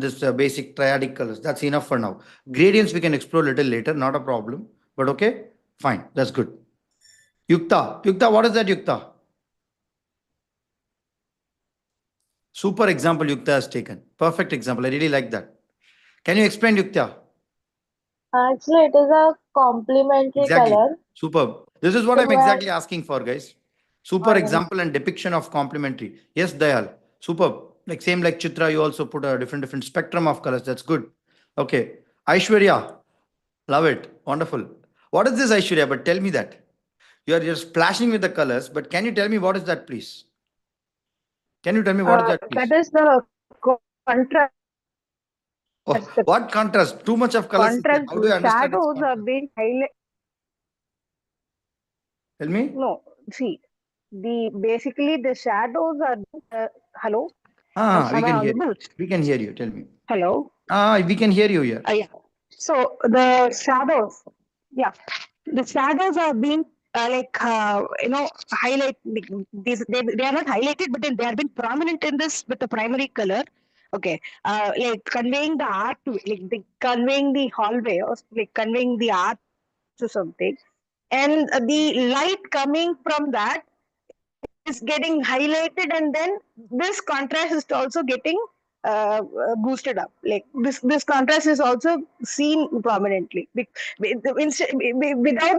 this basic triadic colors. That's enough for now. Gradients we can explore a little later. Not a problem. But okay. Fine. That's good. Yukta. Yukta, what is that, Yukta? Super example Yukta has taken. Perfect example. I really like that. Can you explain, Yukta? Actually, it is a complementary Exactly. color. Superb. This is what I'm Similar, exactly asking for, guys. Super alright. example and depiction of complementary. Yes, Dayal. Superb. Like same like Chitra, you also put a different spectrum of colors. That's good. Okay. Aishwarya. Love it. Wonderful. What is this, Aishwarya? But tell me that. You are just splashing with the colors, but can you tell me what is that, please? Can you tell me what is that, That please? is the contrast. Oh, The what contrast? Too much of colors is there. contrast, How do the you understand its shadows are contrast? being highlighted. Tell me. No, see, the basically the shadows are. Hello, Ah, we am I can hear you. audible? We can hear you. Tell me. Hello. We can hear you here. Yeah. So the shadows, yeah, the shadows are being highlight like, they are not highlighted, but then they are being prominent in this with the primary color. Okay, like conveying the art to like conveying the hallway or like conveying the art to something, and the light coming from that is getting highlighted, and then this contrast is also getting boosted up. Like this contrast is also seen prominently. Without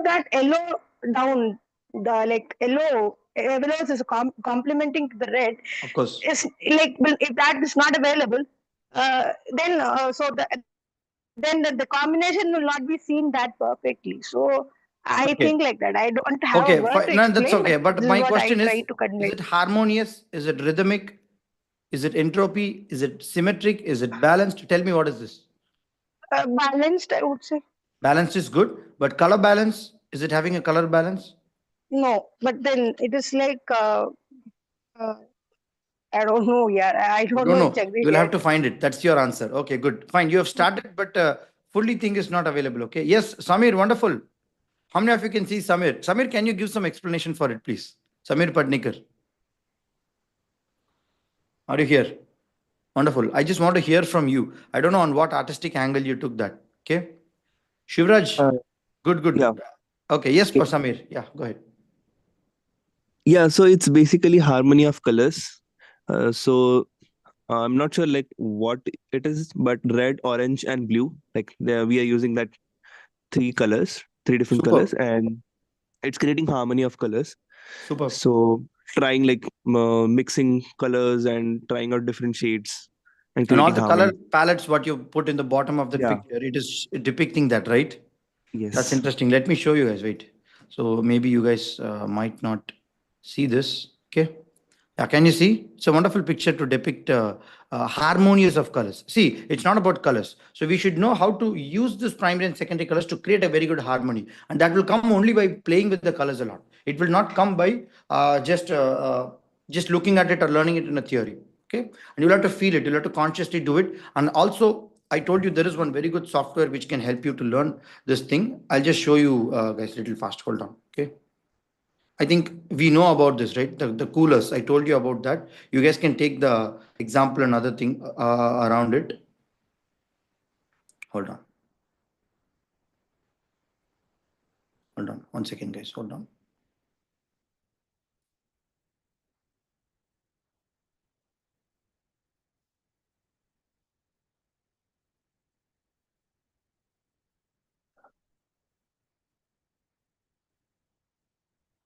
that yellow down, the like yellow is complementing the red. Of course. Is like if that is not available, then the combination will not be seen that perfectly. So I Okay. think like that. I don't have a Okay. word to No, that's explain, but okay. But this is my what I question try to is convey. it harmonious? Is it rhythmic? Is it entropy? Is it symmetric? Is it balanced? Tell me what is this? Balanced, I would say. Balanced is good, but color balance, is it having a color balance? No, but then it is like uh, I don't know. Yeah, I You don't don't know. know. It's agree You will have here. to find it. That's your answer. Okay, good. Fine. You have started, but fully thing is not available. Okay. Yes, Samir, wonderful. How many of you can see Samir? Samir, can you give some explanation for it, please? Samir Padnikar. Are you here? Wonderful. I just want to hear from you. I don't know on what artistic angle you took that. Okay. Shivraj, Uh, good, yeah. good. Okay. Yes, Okay. for Samir. Yeah, go ahead. Yeah. So it's basically harmony of colors. So I'm not sure like what it is, but red, orange, and blue. Like there, we are using that three different colors, Superb. and it's creating harmony of colors. Superb. So trying like mixing colors and trying out different shades and And all creating the color harmony. palettes, what you put in the bottom of the Yeah. picture, it is depicting that, right? That's Yes. interesting. Let me show you guys. Wait. So maybe you guys might not see this. Okay. Yeah, can you see? It's a wonderful picture to depict harmonious of colors. See, it's not about colors. So we should know how to use this primary and secondary colors to create a very good harmony. And that will come only by playing with the colors a lot. It will not come by just looking at it or learning it in a theory. Okay. And you'll have to feel it. You'll have to consciously do it. And also, I told you there is one very good software which can help you to learn this thing. I'll just show you guys a little fast. Hold on. Okay. I think we know about this, right? The coolers. I told you about that. You guys can take the example and other thing around it. Hold on. Hold on. 1 second, guys. Hold on.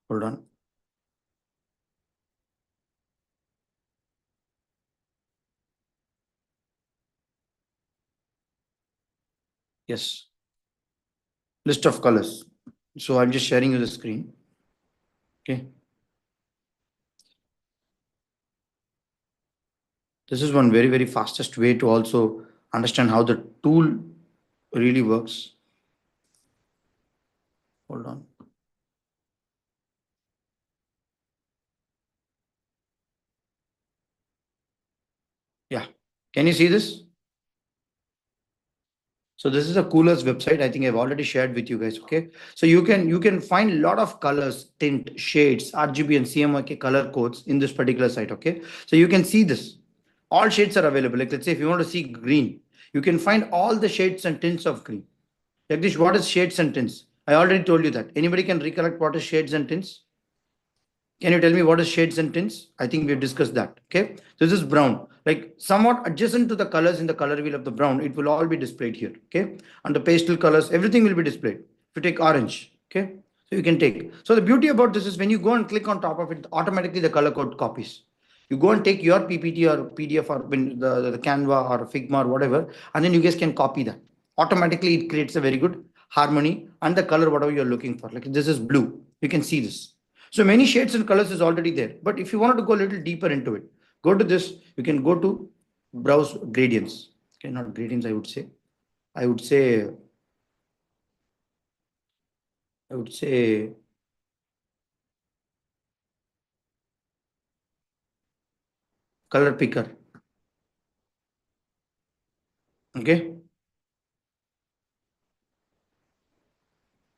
Hold on. Yes. List of colors. So I'm just sharing you the screen. Okay. This is one very, very fastest way to also understand how the tool really works. Hold on. Yeah. Can you see this? So this is a coolest website. I think I've already shared with you guys. Okay. So you can find a lot of colors, tint, shades, RGB and CMYK color codes in this particular site. Okay. So you can see this. All shades are available. Like let's say if you want to see green, you can find all the shades and tints of green. Jagdish, what is shades and tints? I already told you that. Anybody can recollect what is shades and tints? Can you tell me what is shades and tints? I think we've discussed that. Okay. So this is brown. Like somewhat adjacent to the colors in the color wheel of the brown, it will all be displayed here. Okay. And the pastel colors, everything will be displayed. If you take orange, okay. So you can take. So the beauty about this is when you go and click on top of it, automatically the color code copies. You go and take your PPT or PDF or the Canva or Figma or whatever, and then you guys can copy that. Automatically, it creates a very good harmony and the color, whatever you're looking for. Like this is blue. You can see this. So many shades and colors is already there. But if you wanted to go a little deeper into it, go to this. You can go to browse gradients. Okay, not gradients, I would say. I would say, I would say color picker. Okay.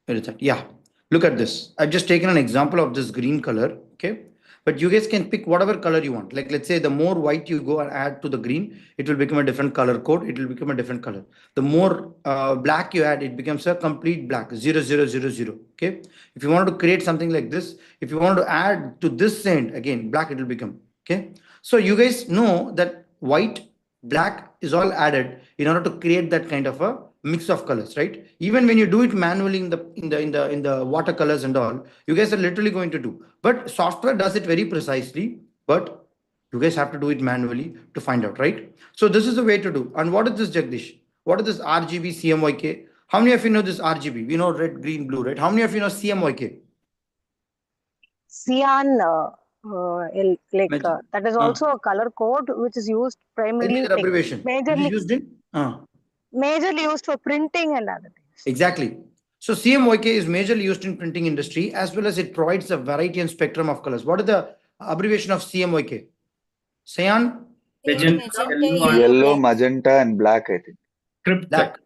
Where is that? Yeah. Look at this. I've just taken an example of this green color. Okay. But you guys can pick whatever color you want. Like, let's say the more white you go and add to the green, it will become a different color code. It will become a different color. The more black you add, it becomes a complete black, 0000. Okay. If you want to create something like this, if you want to add to this end again, black, it will become. Okay. So you guys know that white, black is all added in order to create that kind of a mix of colors, right? Even when you do it manually in the watercolors and all, you guys are literally going to do, but software does it very precisely, but you guys have to do it manually to find out, right? So this is the way to do. And what is this, Jagdish? What is this RGB CMYK? How many of you know this RGB? We know red, green, blue, right? How many of you know CMYK? Cyan, Mag- that is uh, also a color code which is used tell me primarily, the abbreviation. It is majorly, used in majorly used for printing and other things. exactly. So CMYK is majorly used in printing industry, as well as it provides a variety and spectrum of colors. What is the abbreviation of CMYK? Cyan, Pink, Magenta, magenta, yellow, and yellow, Yellow, black. magenta, and black, I think. krypton. black.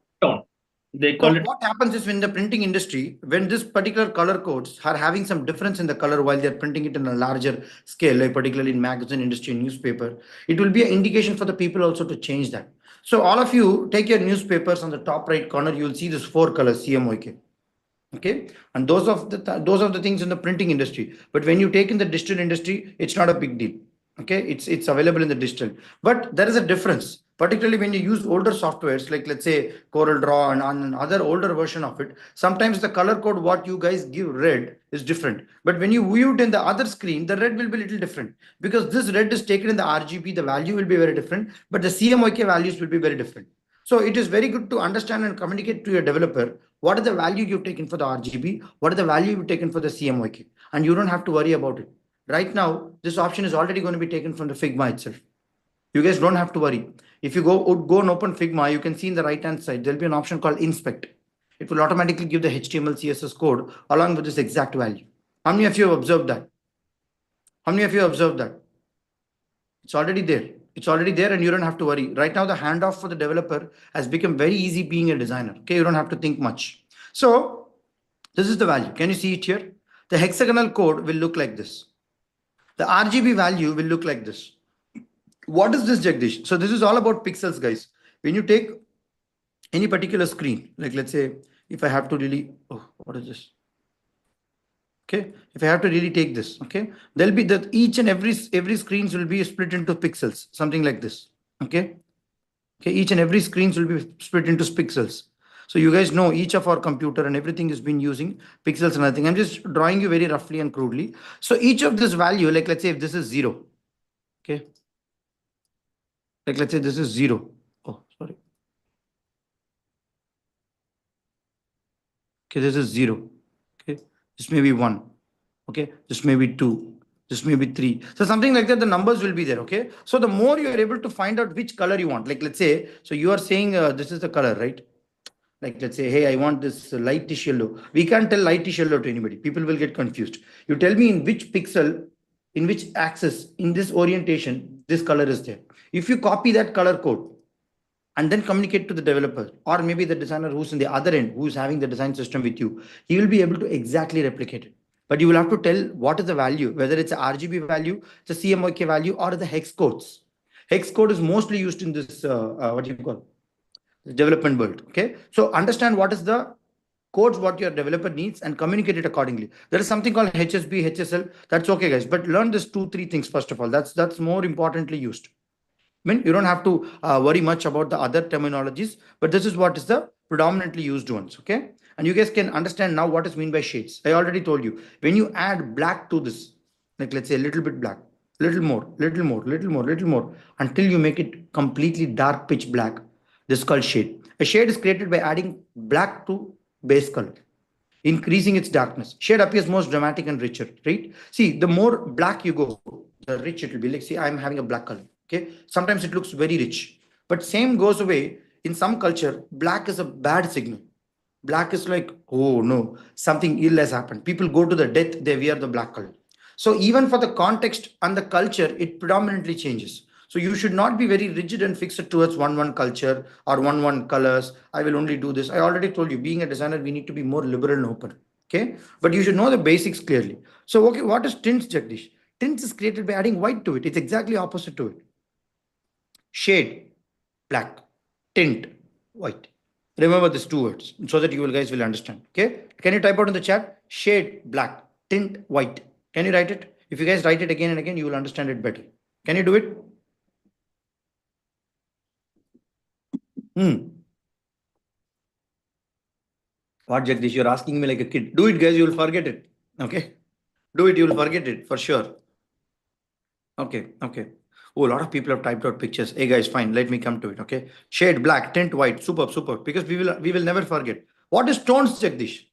They So call it. what happens is when the printing industry, when this particular color codes are having some difference in the color while they're printing it in a larger scale, like particularly in magazine industry and newspaper, it will be an indication for the people also to change that. So all of you take your newspapers on the top right corner, you will see this four colors CMYK. Okay, and those of the things in the printing industry, but when you take in the digital industry, it's not a big deal. Okay, it's available in the digital, but there is a difference, particularly when you use older softwares like, let's say, Corel Draw and on another older version of it. Sometimes the color code what you guys give red is different, but when you view it in the other screen, the red will be a little different, because this red is taken in the RGB, the value will be very different, but the CMYK values will be very different. So it is very good to understand and communicate to your developer what is the value you've taken for the RGB, what is the value you've taken for the CMYK, and you don't have to worry about it. Right now, this option is already going to be taken from the Figma itself. You guys don't have to worry. If you go and open Figma, you can see in the right hand side, there'll be an option called inspect. It will automatically give the HTML, CSS code along with this exact value. How many of you have observed that? How many of you have observed that? It's already there. It's already there, and you don't have to worry. Right now, the handoff for the developer has become very easy being a designer. Okay, you don't have to think much. So this is the value. Can you see it here? The hexagonal code will look like this. The RGB value will look like this. What is this, Jagdish? So this is all about pixels, guys. When you take any particular screen, like let's say, if I have to really, oh, what is this? Okay, if I have to really take this, okay, there'll be that each and every screens will be split into pixels, something like this. Okay, each and every screens will be split into pixels. So you guys know each of our computer and everything has been using pixels and nothing. I'm just drawing you very roughly and crudely. So each of this value, like let's say if this is 0, okay, like let's say this is 0. Oh, sorry. Okay, this is 0. Okay, this may be 1. Okay, this may be 2. This may be 3. So something like that, the numbers will be there. Okay, so the more you are able to find out which color you want, like let's say, so you are saying this is the color, right? Like let's say, hey, I want this lightish yellow. We can't tell lightish yellow to anybody. People will get confused. You tell me in which pixel, in which axis, in this orientation, this color is there. If you copy that color code and then communicate to the developer, or maybe the designer who's in the other end, who's having the design system with you, he will be able to exactly replicate it. But you will have to tell what is the value, whether it's a RGB value, it's a CMYK value, or the hex codes. Hex code is mostly used in this, what do you call, the development world. Okay, so understand what is the codes what your developer needs and communicate it accordingly. There is something called HSB, HSL. That's okay, guys. But learn this 2-3 things first of all. That's more importantly used. I mean, you don't have to worry much about the other terminologies, but this is what is the predominantly used ones. Okay, and you guys can understand now what is mean by shades. I already told you, when you add black to this, like let's say a little bit black, little more, little more, little more, little more, until you make it completely dark pitch black. This is called shade. A shade is created by adding black to base color, increasing its darkness. Shade appears most dramatic and richer, right? See, the more black you go, the rich it will be. Like, see, I'm having a black color. Okay, sometimes it looks very rich, but same goes away in some culture. Black is a bad signal. Black is like, oh no, something ill has happened. People go to the death, they wear the black color. So even for the context and the culture, it predominantly changes. So you should not be very rigid and fixed towards one culture or one colors. I will only do this. I already told you, being a designer, we need to be more liberal and open. Okay, but you should know the basics clearly. So okay, what is tints, Jagdish? Tints is created by adding white to it. It's exactly opposite to it. Shade, black. Tint, white. Remember these two words so that you guys will understand. Okay, can you type out in the chat? Shade, black. Tint, white. Can you write it? If you guys write it again and again, you will understand it better. Can you do it? What, Jagdish? You're asking me like a kid. Do it, guys. You will forget it. Okay. Do it. You will forget it for sure. Okay. Okay. Oh, a lot of people have typed out pictures. Hey, guys, fine. Let me come to it. Okay. Shade black, tint white. Superb, superb. Because we will never forget. What is tones, Jagdish?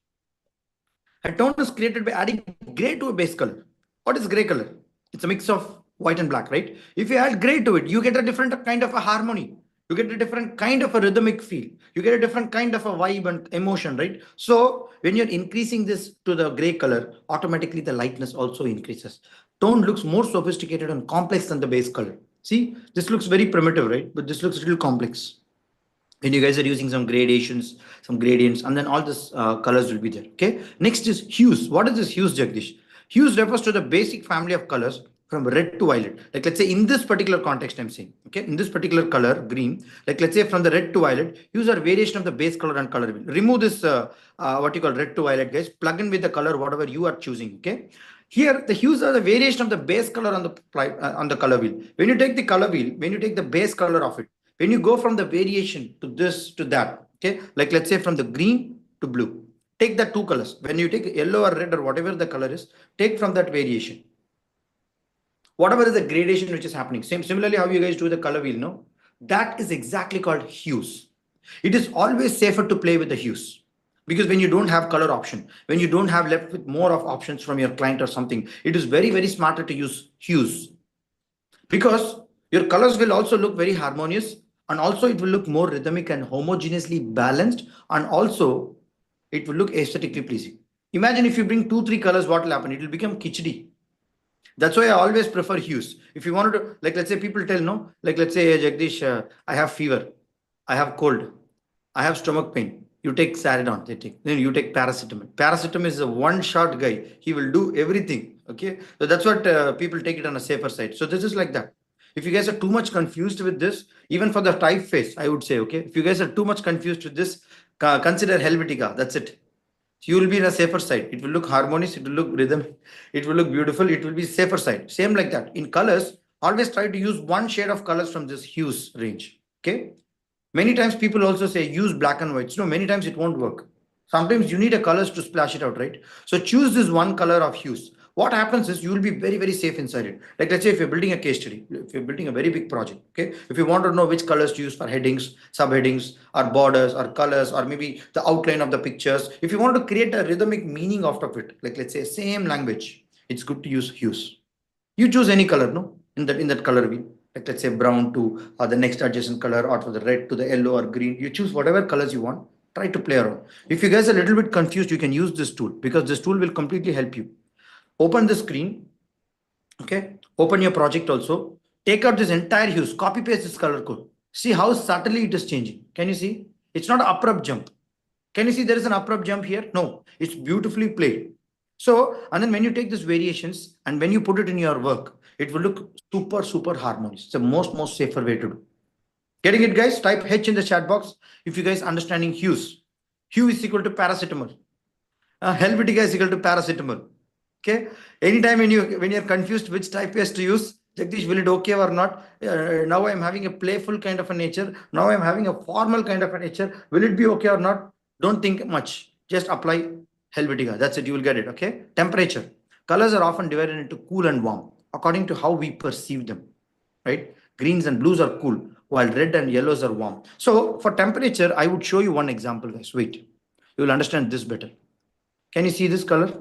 A tone is created by adding gray to a base color. What is gray color? It's a mix of white and black, right? If you add gray to it, you get a different kind of a harmony. You get a different kind of a rhythmic feel. You get a different kind of a vibe and emotion, right? So when you're increasing this to the gray color, automatically the lightness also increases. Tone looks more sophisticated and complex than the base color. See, this looks very primitive, right? But this looks a little complex when you guys are using some gradations, some gradients, and then all this colors will be there. Okay. Next is hues. What is this hues, Jagdish? Hues refers to the basic family of colors from red to violet. Like let's say in this particular context, I'm saying, okay, in this particular color, green, like let's say from the red to violet, hues are variation of the base color and color wheel. Remove this, what you call red to violet, guys. Plug in with the color, whatever you are choosing. Okay. Here, the hues are the variation of the base color on the color wheel. When you take the color wheel, when you take the base color of it, when you go from the variation to this to that, okay, like let's say from the green to blue, take the two colors. When you take yellow or red or whatever the color is, take from that variation. Whatever is the gradation which is happening, similarly how you guys do the color wheel, no? That is exactly called hues. It is always safer to play with the hues because when you don't have color option, when you don't have left with more of options from your client or something, it is very, very smarter to use hues because your colors will also look very harmonious and also it will look more rhythmic and homogeneously balanced and also it will look aesthetically pleasing. Imagine if you bring 2 3 colors, what will happen? It will become kitschy. That's why I always prefer hues. If you wanted to, like, let's say people tell, no, like, let's say, "Hey, Jagdish, I have fever, I have cold, I have stomach pain." You take Saridon, they take, then you take paracetamol. Paracetamol is a one-shot guy. He will do everything. Okay. So that's what people take it on a safer side. So this is like that. If you guys are too much confused with this, even for the typeface, I would say, okay, if you guys are too much confused with this, consider Helvetica. That's it. You will be in a safer side. It will look harmonious, it will look rhythm, it will look beautiful, it will be safer side. Same like that. In colors, always try to use one shade of colors from this hues range. Okay. Many times people also say use black and whites. No, many times it won't work. Sometimes you need a colors to splash it out, right? So choose this one color of hues. What happens is you will be very, very safe inside it. Like let's say if you're building a case study, if you're building a very big project, okay, if you want to know which colors to use for headings, subheadings, or borders, or colors, or maybe the outline of the pictures, if you want to create a rhythmic meaning out of it, like let's say same language, it's good to use hues. You choose any color, no, in that color wheel. Like let's say brown to the next adjacent color, or to the red to the yellow or green. You choose whatever colors you want. Try to play around. If you guys are a little bit confused, you can use this tool because this tool will completely help you. Open the screen. Okay. Open your project also. Take out this entire hues. Copy paste this color code. See how subtly it is changing. Can you see? It's not an abrupt jump. Can you see there is an abrupt jump here? No, it's beautifully played. So, and then when you take these variations and when you put it in your work, it will look super, super harmonious. It's the most safer way to do. Getting it, guys? Type H in the chat box if you guys understanding hues. Hue is equal to paracetamol. Helvetica is equal to paracetamol. Okay. Anytime when you're confused which typeface to use, Jagdish, will it okay or not? Now I'm having a playful kind of a nature. Now I'm having a formal kind of a nature. Will it be okay or not? Don't think much. Just apply Helvetica. That's it. You will get it. Okay. Temperature. Colors are often divided into cool and warm according to how we perceive them. Right? Greens and blues are cool, while red and yellows are warm. So for temperature, I would show you one example, guys. Wait. You will understand this better. Can you see this color?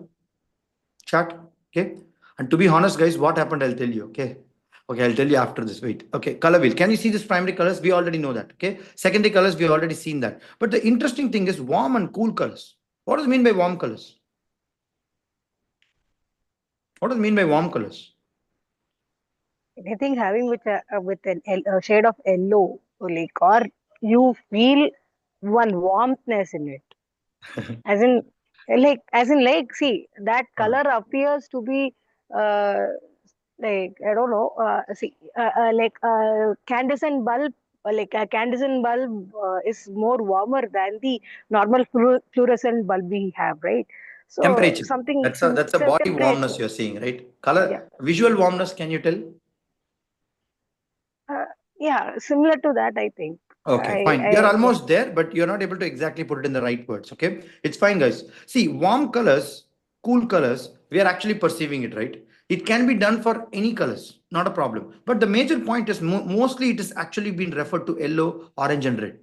Chart. Okay. And to be honest, guys, what happened, I'll tell you. Okay. Okay, I'll tell you after this. Wait. Okay, color wheel. Can you see this primary colors? We already know that. Okay. Secondary colors, we already seen that. But the interesting thing is warm and cool colors. What does it mean by warm colors? What does it mean by warm colors? anything having with a shade of yellow, like, or you feel one warmthness in it, as in like, see, that Uh, color appears to be uh, like, I don't know, see, like candescent bulb, like a candescent bulb is more warmer than the normal fluorescent bulb we have, right? So Temperature. something That's a body warmness temperature. you're seeing, right? Color, Yeah. visual warmness. Can you tell? Uh, yeah, similar to that, I think. Okay, fine. You're Yeah. almost there, but you're not able to exactly put it in the right words. Okay, it's fine, guys. See, warm colors, cool colors, we are actually perceiving it, right? It can be done for any colors, not a problem. But the major point is mostly it is actually being referred to yellow, orange, and red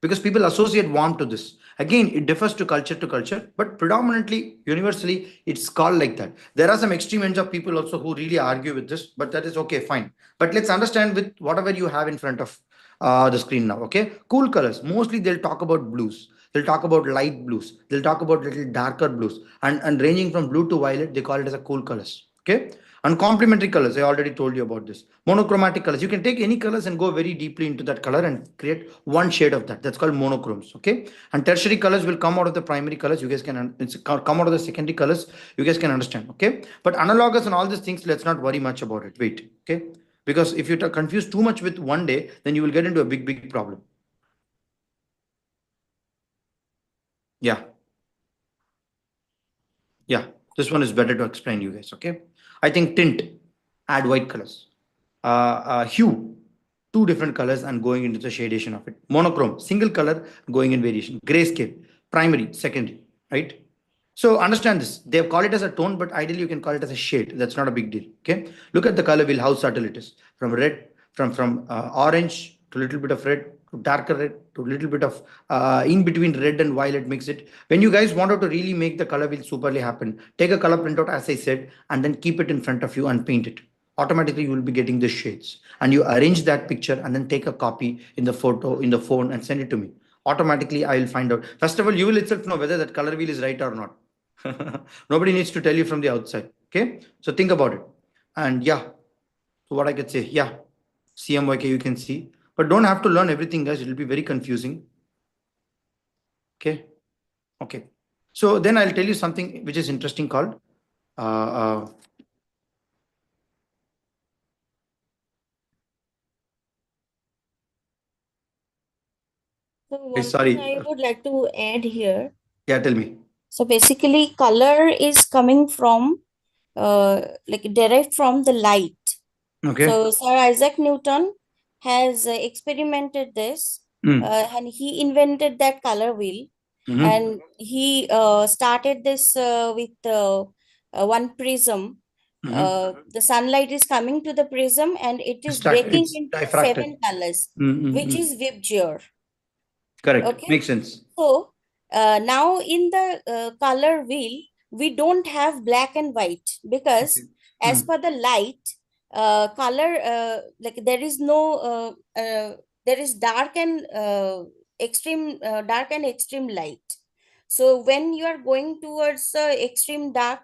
because people associate warm to this. Again, it differs to culture, but predominantly, universally, it's called like that. There are some extreme ends of people also who really argue with this, but that is okay, fine. But let's understand with whatever you have in front of the screen now. Okay, cool colors. Mostly they'll talk about blues. They'll talk about light blues. They'll talk about little darker blues, and ranging from blue to violet, they call it as a cool colors. Okay, and complementary colors. I already told you about this. Monochromatic colors. You can take any colors and go very deeply into that color and create one shade of that. That's called monochromes. Okay, and tertiary colors will come out of the primary colors. You guys can come out of the secondary colors. You guys can understand. Okay, but analogous and all these things. Let's not worry much about it. Wait. Okay, because if you confuse too much with one day, then you will get into a big problem. Yeah, yeah, this one is better to explain you guys. Okay, I think tint, add white colors, hue, two different colors and going into the shadation of it. Monochrome, single color going in variation. Grayscale, primary, secondary, right? So understand this. They call it as a tone, but ideally you can call it as a shade. That's not a big deal. Okay. Look at the color wheel, how subtle it is. From red, from orange to a little bit of red to darker red to a little bit of in between red and violet. Mix it. When you guys wanted to really make the color wheel superly happen, take a color printout as I said, and then keep it in front of you and paint it. Automatically you will be getting the shades, and you arrange that picture and then take a copy in the photo in the phone and send it to me. Automatically I will find out. First of all, you will itself know whether that color wheel is right or not. Nobody needs to tell you from the outside. Okay. So think about it. And yeah, so what I could say, yeah, CMYK you can see, but don't have to learn everything, guys. It will be very confusing. Okay. Okay. So then I'll tell you something which is interesting called uh, So one thing sorry. I would like to add here. Yeah, tell me. So basically, color is coming from like derived from the light. Okay. So Sir Isaac Newton has experimented this, Mm. and he invented that color wheel, Mm-hmm. and he started this with one prism. Mm-hmm. The sunlight is coming to the prism, and it is breaking It's into diffracted. seven colors, which Mm-hmm. is Vibgyor. Correct. Okay, Makes sense. so now in the color wheel, we don't have black and white Okay. because as Mm. per the light, color, like there is no, there is dark and extreme light. So when you are going towards extreme dark,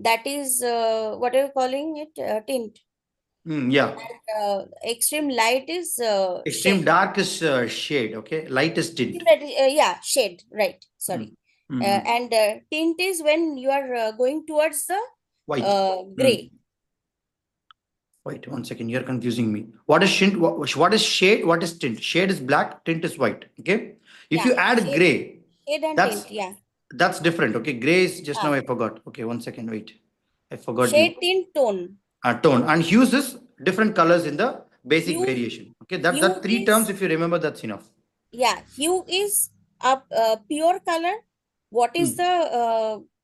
that is what are you calling it? Tint. Mm, yeah. Extreme light is Extreme shade. dark is shade. Okay. Light is tint. Yeah, shade, right. Mm. Sorry. Mm-hmm. And tint is when you are going towards the White. Mm. gray. Wait, 1 second. You're confusing me. What is tint? What is shade? What is tint? Shade is black. Tint is white. Okay. If Yeah, you add gray, shade and that's tint. Yeah. that's different. Okay. Gray is just now Ah, I forgot. Okay. 1 second. Wait. I forgot you. shade, tint, tone. Tone and hues is different colors in the basic Hue, variation. Okay. That hue three terms. is, If you remember, that's enough. yeah, hue is a pure color. What is Mm.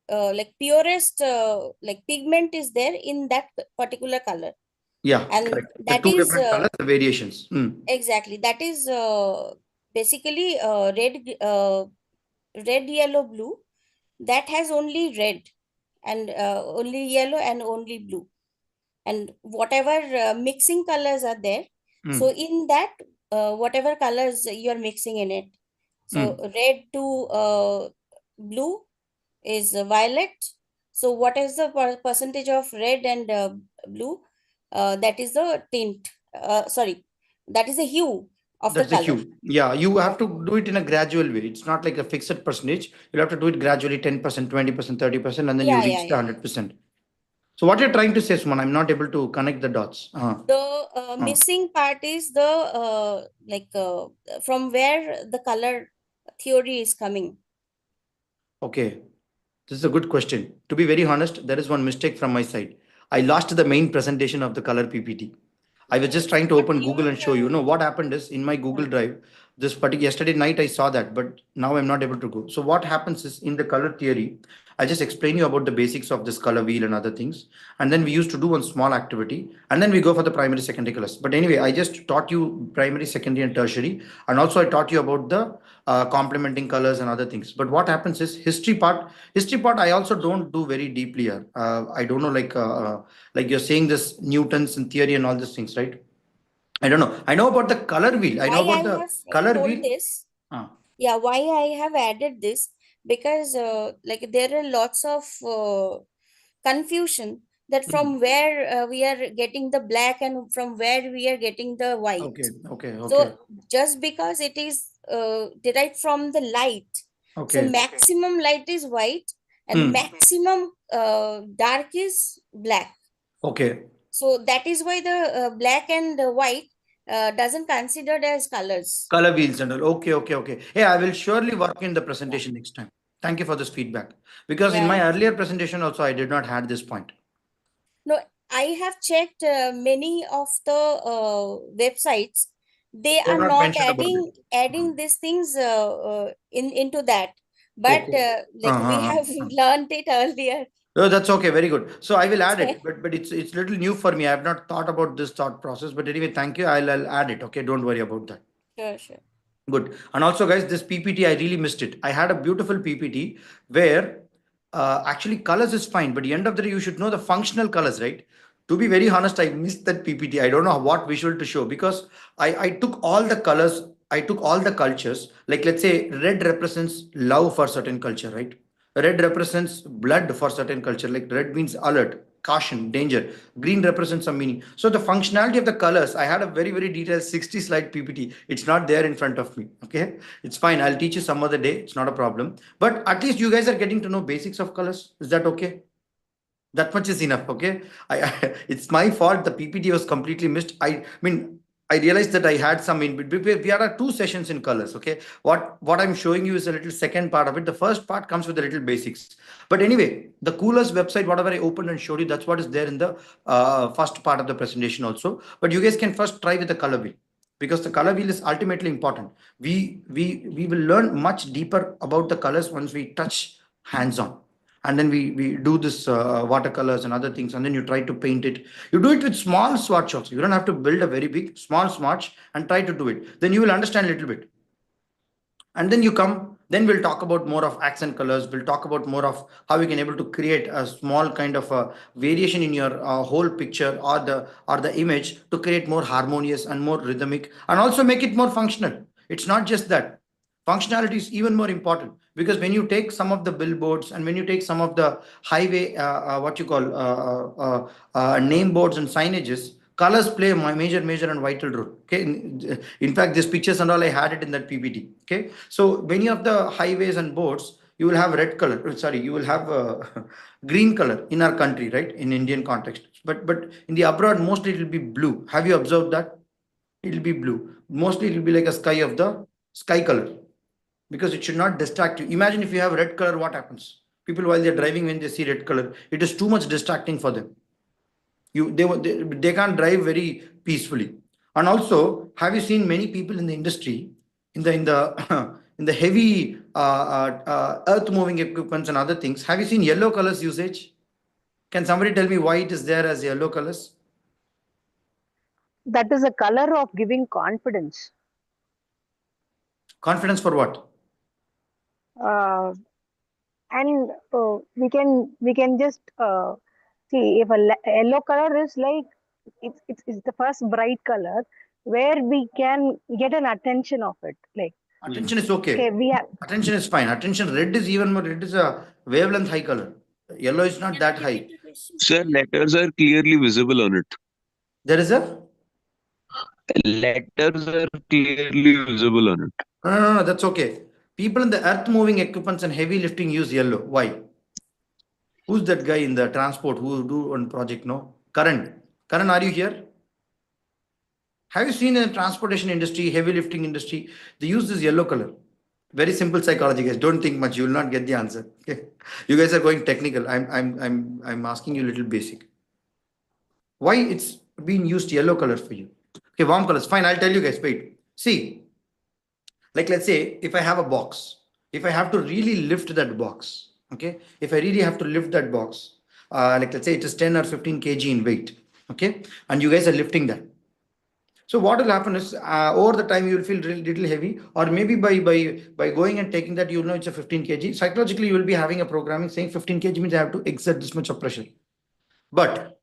the like purest like pigment is there in that particular color, Yeah. and Correct. The that two is different colors, the variations. Mm. exactly, that is basically red, yellow, blue, that has only red and only yellow and only blue, and whatever mixing colors are there, so Mm. in that whatever colors you are mixing in it, so Mm. red to blue is violet. So what is the percentage of red and blue? that is the tint. Sorry, that is the hue of the That's the color. hue. Yeah, you have to do it in a gradual way. It's not like a fixed percentage. You'll have to do it gradually, 10%, 20%, 30%, and then you Yeah, yeah, reach the yeah. 100%. So what you're trying to say, Suman, I'm not able to connect the dots. The Uh, missing part is the from where the color theory is coming. okay. This is a good question. To be very honest, there is one mistake from my side. I lost the main presentation of the color PPT. I was just trying to But open Google and your show you. No, what happened is in my Google Drive, this particular yesterday night I saw that, but now I'm not able to go. So what happens is in the color theory, I just explain you about the basics of this color wheel and other things, and then we used to do one small activity, and then we go for the primary, secondary colors. But anyway, I just taught you primary, secondary, and tertiary, and also I taught you about the complementing colors and other things. But what happens is history part I also don't do very deeply here. I don't know, like you're saying this Newton's and theory and all these things, right? I don't know. I know about the color wheel. I why know about I the have color told wheel. this, Uh, yeah, why I have added this, because like there are lots of confusion that hmm. from where we are getting the black and from where we are getting the white. Okay, okay, okay, So just because it is derived from the light, so okay. maximum light is white and Hmm. maximum dark is black. Okay. So that is why the black and white doesn't considered as colors. Color wheels and all. Okay, okay, okay. Hey, I will surely work in the presentation next time. Thank you for this feedback. Because in Yeah, my yeah. earlier presentation also, I did not had this point. No, I have checked many of the websites. They They are have not not mentioned about it. adding these things in into that. But Okay. like we have learned it earlier. Oh, that's okay. Very good. So I will add it, but it's little new for me. I have not thought about this thought process. But anyway, thank you. I'll add it. Okay, don't worry about that. Sure, sure. Good. And also, guys, this PPT, I really missed it. I had a beautiful PPT where actually colors is fine, but the end of the day, you should know the functional colors, right? To be very honest, I missed that PPT. I don't know what visual to show because I took all the colors, I took all the cultures. Like, let's say, red represents love for certain culture, right? Red represents blood for certain culture. Like, red means alert, caution, danger. Green represents some meaning. So the functionality of the colors, I had a very, very detailed 60 slide PPT. It's not there in front of me. Okay. It's fine. I'll teach you some other day. It's not a problem. But at least you guys are getting to know basics of colors. Is that okay? That much is enough. Okay. It's my fault. The PPT was completely missed. I mean, I realized that I had some in between. We are two sessions in colors. Okay. What I'm showing you is a little second part of it. The first part comes with a little basics. But anyway, the coolest website, whatever I opened and showed you, that's what is there in the first part of the presentation also. But you guys can first try with the color wheel because the color wheel is ultimately important. We will learn much deeper about the colors once we touch hands on, and then we do this watercolors and other things, and then you try to paint it. You do it with small swatch also. You don't have to build a very big small swatch and try to do it. Then you will understand a little bit, and then you come, then we'll talk about more of accent colors. We'll talk about more of how we can able to create a small kind of a variation in your whole picture or the image to create more harmonious and more rhythmic and also make it more functional. It's not just that. Functionality is even more important because when you take some of the billboards and when you take some of the highway what you call name boards and signages, colors play a major and vital role. Okay, in fact, these pictures and all, I had it in that PPT. Okay, so many of the highways and boards, you will have red color. Sorry, you will have green color in our country, right? In Indian context, but in the abroad, mostly it will be blue. Have you observed that? It will be blue. Mostly it will be like a sky of the sky color because it should not distract you. Imagine if you have red color, what happens? People while they're driving, when they see red color, it is too much distracting for them. They can't drive very peacefully. And also, have you seen many people in the industry, in the in the heavy earth moving equipments and other things? Have you seen yellow colors usage? Can somebody tell me why it is there as yellow colors? That is a color of giving confidence. Confidence for what? Uh, and we can just see if a yellow color is like it's the first bright color where we can get an attention of it. Like, Attention is okay, okay. we have Attention is fine. Attention, red is even more. Red is a wavelength high color. Yellow is not Can you that high. repeat the question? Sir, letters are clearly visible on it. There is a Letters are clearly visible on it. no. That's okay. People in the earth moving equipments and heavy lifting use yellow. Why? Who's that guy in the transport who do one project? No, Karan. Karan, are you here? Have you seen in the transportation industry, heavy lifting industry, they use this yellow color? Very simple psychology, guys. Don't think much. You will not get the answer. Okay. You guys are going technical. I'm asking you a little basic. Why it's being used yellow color for you? Okay, warm colors. Fine, I'll tell you guys. Wait. See, like let's say if I have a box, if I have to really lift that box, okay, if I really have to lift that box, like let's say it is 10 or 15 kg in weight, okay, and you guys are lifting that. So what will happen is over the time you will feel little heavy, or maybe by going and taking that, you'll know it's a 15 kg. Psychologically, you will be having a programming saying 15 kg means I have to exert this much of pressure. But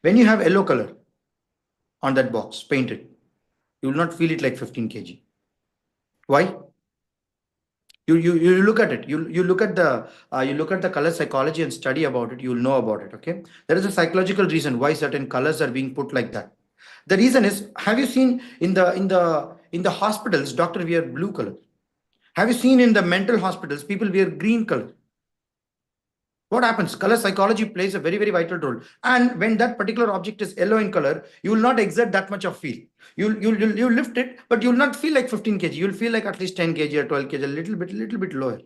when you have yellow color on that box painted, you will not feel it like 15 kg. Why? You look at it. You look at the color psychology and study about it. You'll know about it. Okay, there is a psychological reason why certain colors are being put like that. The reason is, have you seen in the hospitals, doctor wear blue color? Have you seen in the mental hospitals, people wear green color? What happens? Color psychology plays a very vital role. And when that particular object is yellow in color, you will not exert that much of feel. You'll lift it, but you'll not feel like 15 kg. You'll feel like at least 10 kg or 12 kg, a little bit lower.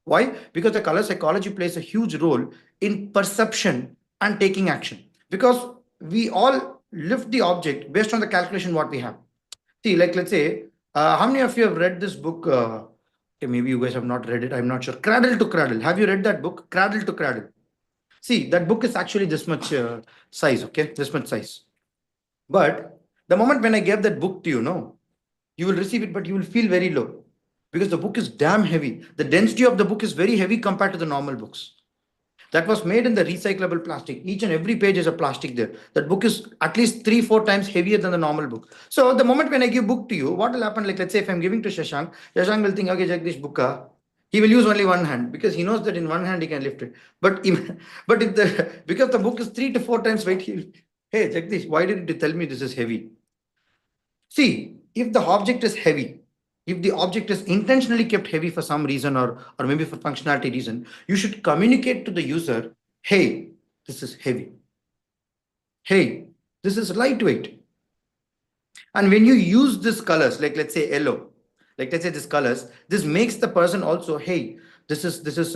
Why? Because the color psychology plays a huge role in perception and taking action. Because we all lift the object based on the calculation what we have. See, like let's say, how many of you have read this book? Okay, maybe you guys have not read it. I'm not sure. Cradle to Cradle. Have you read that book? Cradle to Cradle. See, that book is actually this much size. Okay, this much size. But the moment when I gave that book to you, no, you will receive it, but you will feel very low because the book is damn heavy. The density of the book is very heavy compared to the normal books. That was made in the recyclable plastic. Each and every page is a plastic there. That book is at least 3-4 times heavier than the normal book. So the moment when I give book to you, what will happen? Like let's say if I'm giving to Shashank, Shashank will think, okay, Jagdish book. He will use only one hand because he knows that in one hand he can lift it. But but if the because the book is 3 to 4 times weight, he'll, hey Jagdish, why didn't you tell me this is heavy? See, if the object is heavy, if the object is intentionally kept heavy for some reason or maybe for functionality reason, you should communicate to the user, hey, this is heavy. Hey, this is lightweight. And when you use these colors, like let's say yellow, like let's say these colors, this makes the person also, hey, this is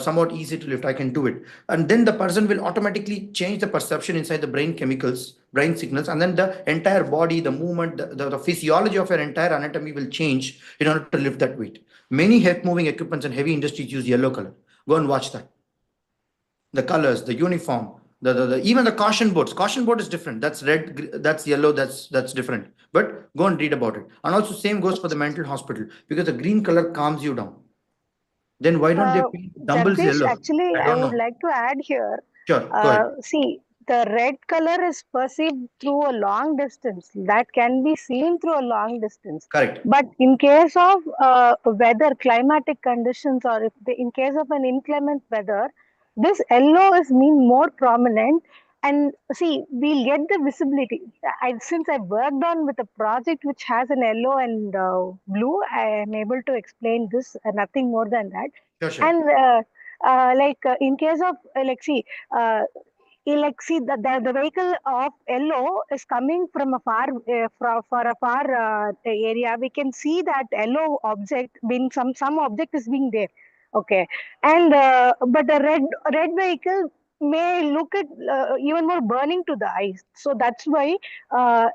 somewhat easy to lift. I can do it, and then the person will automatically change the perception inside the brain chemicals, brain signals, and then the entire body, the movement, the physiology of your entire anatomy will change in order to lift that weight. Many heavy moving equipments and heavy industries use yellow color. Go and watch that. The colors, the uniform, even the caution boards. Caution board is different. That's red, that's yellow, that's different. But go and read about it. And also same goes for the mental hospital because the green color calms you down. Then why don't they paint dumbbells Jagdish, yellow? actually, I I don't would know. like to add here. Sure, go ahead. See, the red color is perceived through a long distance. That can be seen through a long distance. Correct. But in case of weather, climatic conditions, or if in case of an inclement weather, this yellow is mean more prominent. And see, we'll get the visibility. Since I worked on with a project which has an yellow and blue, I am able to explain this, nothing more than that. Sure. And in case of the vehicle of yellow is coming from a far for a far area. We can see that yellow object being some object is being there. Okay, and but the red vehicle may look at even more burning to the eyes. So that's why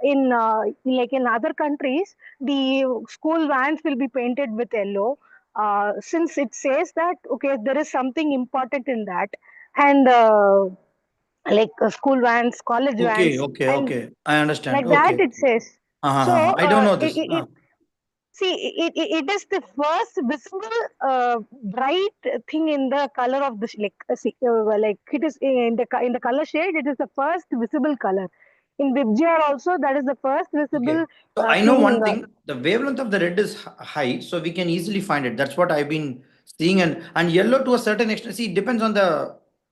in other countries the school vans will be painted with yellow, since it says that okay, there is something important in that. And school vans, college vans, and Okay. I understand. like that Okay. it says. So I don't know this. it is the first visible bright thing in the color of the like it is in the color shade. It is the first visible color. In Bibjr also, that is the first visible Okay. So I know thing in one the. thing, the wavelength of the red is high, so we can easily find it. That's what I've been seeing. And yellow to a certain extent, see, it depends on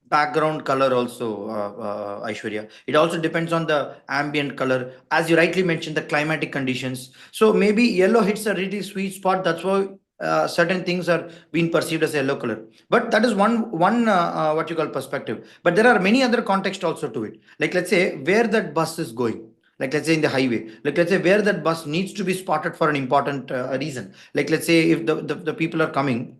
background color also, Aishwarya. It also depends on the ambient color, as you rightly mentioned, the climatic conditions. So maybe yellow hits a really sweet spot. That's why certain things are being perceived as yellow color. But that is one what you call perspective. But there are many other context also to it. Like let's say where that bus is going. Like let's say in the highway, like let's say where that bus needs to be spotted for an important reason. Like let's say if the people are coming,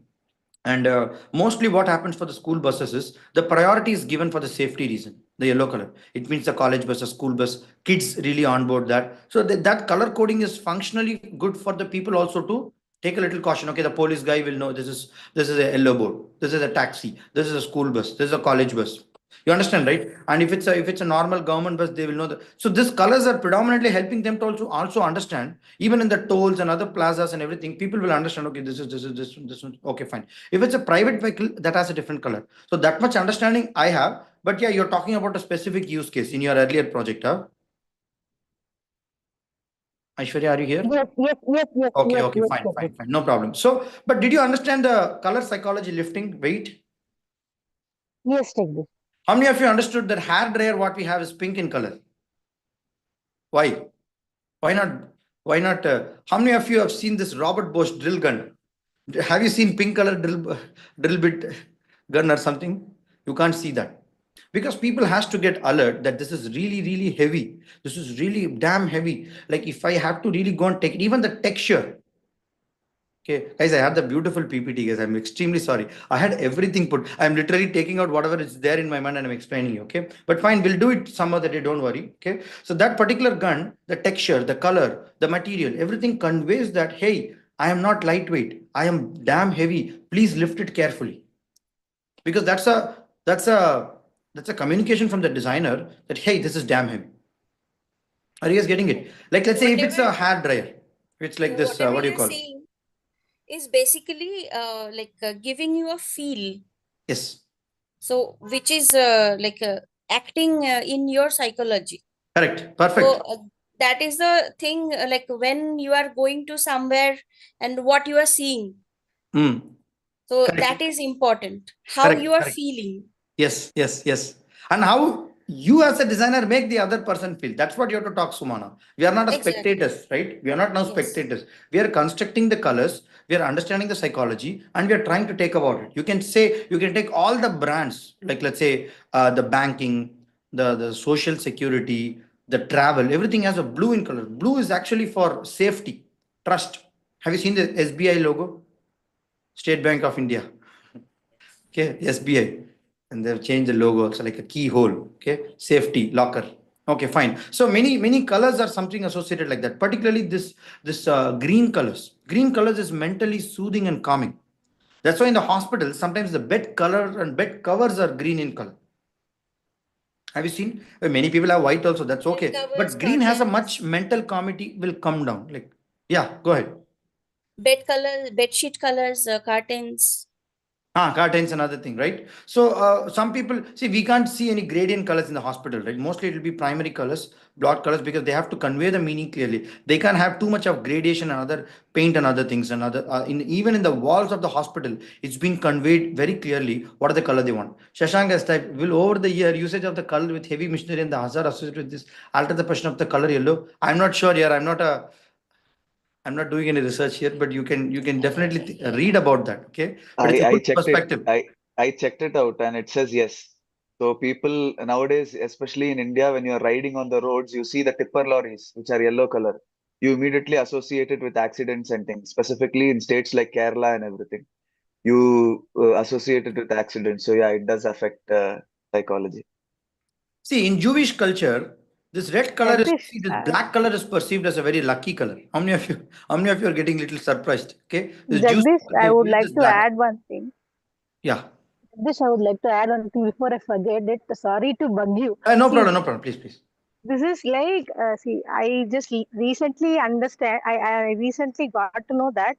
and mostly what happens for the school buses is the priority is given for the safety reason, the yellow color. It means the college bus, a school bus, kids really on board that. So that color coding is functionally good for the people also to take a little caution. Okay, the police guy will know this is a yellow board, this is a taxi, this is a school bus, this is a college bus. You understand, right? And if it's a normal government bus, they will know that. So these colors are predominantly helping them to also understand. Even in the tolls and other plazas and everything, people will understand. Okay, this one. Okay, fine. If it's a private vehicle, that has a different color. So that much understanding I have. But yeah, you're talking about a specific use case in your earlier project, huh? Aishwarya, are you here? Yes, Okay, yes, fine, Jagdish. fine, fine. No problem. So, but did you understand the color psychology lifting weight? Yes, Jagdish. How many of you understood that hair dryer what we have is pink in color? Why? Why not? Why not? How many of you have seen this Robert Bosch drill gun? Have you seen pink color drill bit gun or something? You can't see that because people has to get alert that this is really heavy. This is really damn heavy. Like if I have to really go and take it, even the texture. Okay, guys, I had the beautiful PPT, guys. I'm extremely sorry. I had everything put. I'm literally taking out whatever is there in my mind and I'm explaining you. Okay, but fine, we'll do it some other day. Don't worry. Okay, so that particular gun, the texture, the color, the material, everything conveys that hey, I am not lightweight. I am damn heavy. Please lift it carefully because that's a communication from the designer that hey, this is damn heavy. Are you guys getting it? Like let's say if it's a Whatever, hair dryer, it's like this. whatever What do you you're call? saying is basically giving you a feel. Yes, So, which is acting in your psychology. correct, So, perfect. that is the thing, like when you are going to somewhere and what you are seeing. Mm, So, that correct, is important. How you correct, are correct. feeling. Yes. And how you as a designer make the other person feel. That's what you have to talk, Sumana. We are not a Exactly. spectators, right? We are not now Yes. spectators. We are constructing the colors, we are understanding the psychology, and we are trying to take about it. You can say, you can take all the brands, like let's say the banking, the social security, the travel, everything has a blue in color. Blue is actually for safety, trust. Have you seen the SBI logo? State Bank of India. Okay, SBI, and they've changed the logo also like a keyhole. Okay, safety locker. Okay, fine. So many colors are something associated like that. Particularly this green colors. Green colors is mentally soothing and calming. That's why in the hospital sometimes the bed color and bed covers are green in color. Have you seen? Well, many people have white also. That's Bed okay. covers, But green has a curtains, much mental comedy will come down. Like yeah, go ahead. bed sheet colors, curtains. Curtains another thing, right? So some people see we can't see any gradient colors in the hospital, right? Mostly it will be primary colors, block colors, because they have to convey the meaning clearly. They can't have too much of gradation and other paint and other things and other in even in the walls of the hospital, it's been conveyed very clearly what are the color they want. Shashank has typed, will over the year usage of the color with heavy machinery and the hazard associated with this alter the question of the color yellow? I'm not sure here. I'm not doing any research here, but you can definitely read about that. Okay, but it's a I good checked it. perspective. I checked it out and it says yes. So people nowadays, especially in India, when you're riding on the roads, you see the tipper lorries, which are yellow color. You immediately associate it with accidents and things, specifically in states like Kerala and everything. You associate it with accidents. So yeah, it does affect psychology. See, in Jewish culture, this red color is Jagdish, see this black color is perceived as a very lucky color. How many of you are getting a little surprised? Okay, this Jews Jagdish, I they would wear like this to black. add one thing. Yeah, Jagdish, I would like to add one thing before I forget it. Sorry to bug you. no See, problem, no problem. Please. this is like, see, I just recently understand, I recently got to know that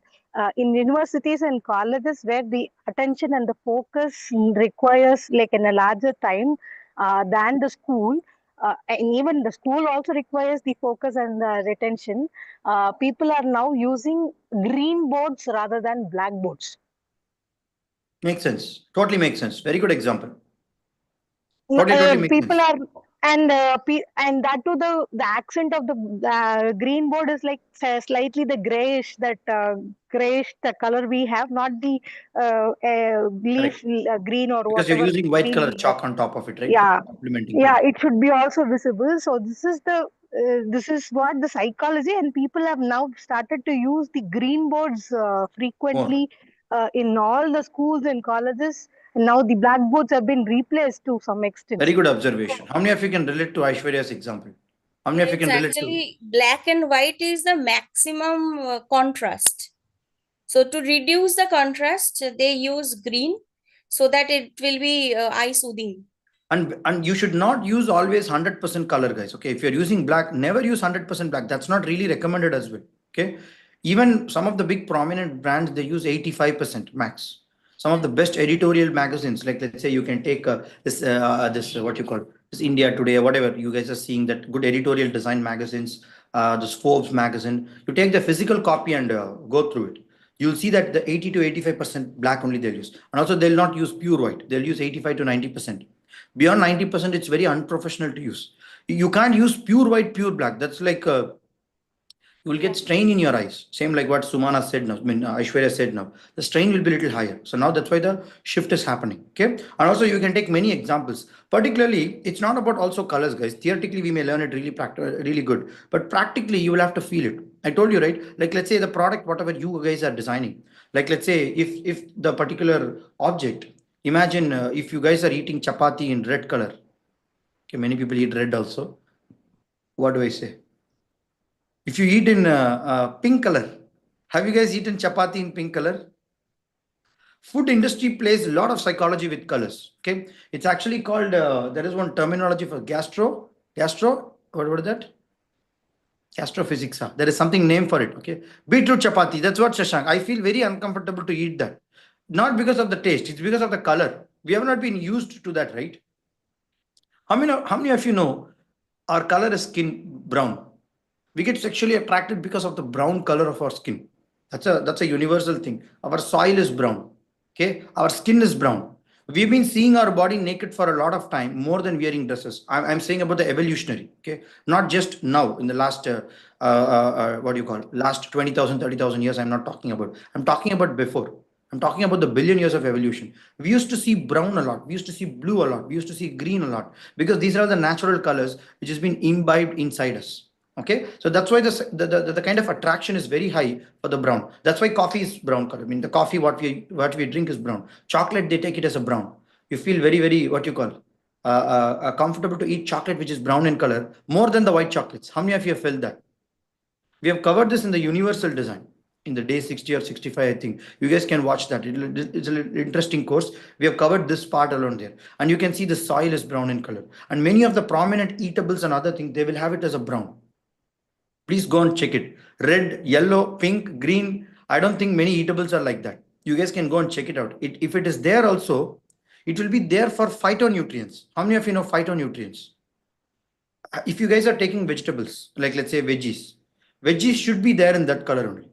in universities and colleges where the attention and the focus requires like in a larger time than the school, and even the school also requires the focus and the retention, people are now using green boards rather than black boards. Makes sense. Totally makes sense. Very good example. Totally makes People sense. are, and that too, the accent of the green board is like slightly the grayish, that grayish the color we have, not the leaf Correct. green or Because you're whatever using white green color we have. chalk on top of it, right? It's Yeah, complementing. yeah, Correct. it should be also visible. So this is what the psychology, and people have now started to use the green boards More. frequently in all the schools and colleges. And now the blackboards have been replaced to some extent. Very good observation. How many of you can relate to Aishwarya's example? How many of you It's can relate to? actually black and white is the maximum contrast. So to reduce the contrast, they use green so that it will be eye soothing. And you should not use always 100% color, guys. Okay, if you're using black, never use 100% black. That's not really recommended as well. Okay, even some of the big prominent brands, they use 85% max. Some of the best editorial magazines, like let's say you can take this what you call this India Today or whatever, you guys are seeing that good editorial design magazines, this Forbes magazine. You take the physical copy and go through it. You'll see that the 80 to 85% black only they'll use, and also they'll not use pure white. They'll use 85 to 90%. Beyond 90%, it's very unprofessional to use. You can't use pure white, pure black. That's like you will get strain in your eyes. Same like what Sumana said now. I mean, Aishwarya said now. The strain will be a little higher. So now that's why the shift is happening. Okay. And also you can take many examples. Particularly, it's not about also colors, guys. Theoretically, we may learn it really really good. But practically, you will have to feel it. I told you, right? Like let's say the product, whatever you guys are designing. Like let's say if the particular object, imagine if you guys are eating chapati in red color. Okay, many people eat red also. What do I say? If you eat in pink color, have you guys eaten chapati in pink color? Food industry plays a lot of psychology with colors. Okay, it's actually called. There is one terminology for gastro. What was that? Astrophysics. Huh? There is something name for it. Okay, beetroot chapati. That's what Shashank. I feel very uncomfortable to eat that. Not because of the taste. It's because of the color. We have not been used to that, right? How many of you know our color is skin brown? We get sexually attracted because of the brown color of our skin. That's a universal thing. Our soil is brown. Okay, our skin is brown. We've been seeing our body naked for a lot of time, more than wearing dresses. I'm saying about the evolutionary. Okay, not just now in the last what do you call it? Last 20,000, 30,000 years. I'm not talking about. I'm talking about before. I'm talking about the billion years of evolution. We used to see brown a lot. We used to see blue a lot. We used to see green a lot because these are the natural colors which has been imbibed inside us. Okay, so that's why the kind of attraction is very high for the brown. That's why coffee is brown color. I mean, the coffee what we drink is brown. Chocolate, they take it as a brown. You feel very what you call comfortable to eat chocolate which is brown in color more than the white chocolates. How many of you have felt that? We have covered this in the universal design in the day 60 or 65. I think you guys can watch that. It's a little interesting course. We have covered this part alone there, and you can see the soil is brown in color. And many of the prominent eatables and other things, they will have it as a brown. Please go and check it. Red, yellow, pink, green. I don't think many eatables are like that. You guys can go and check it out. If it is there also, it will be there for phytonutrients. How many of you know phytonutrients? If you guys are taking vegetables, like let's say veggies should be there in that color only.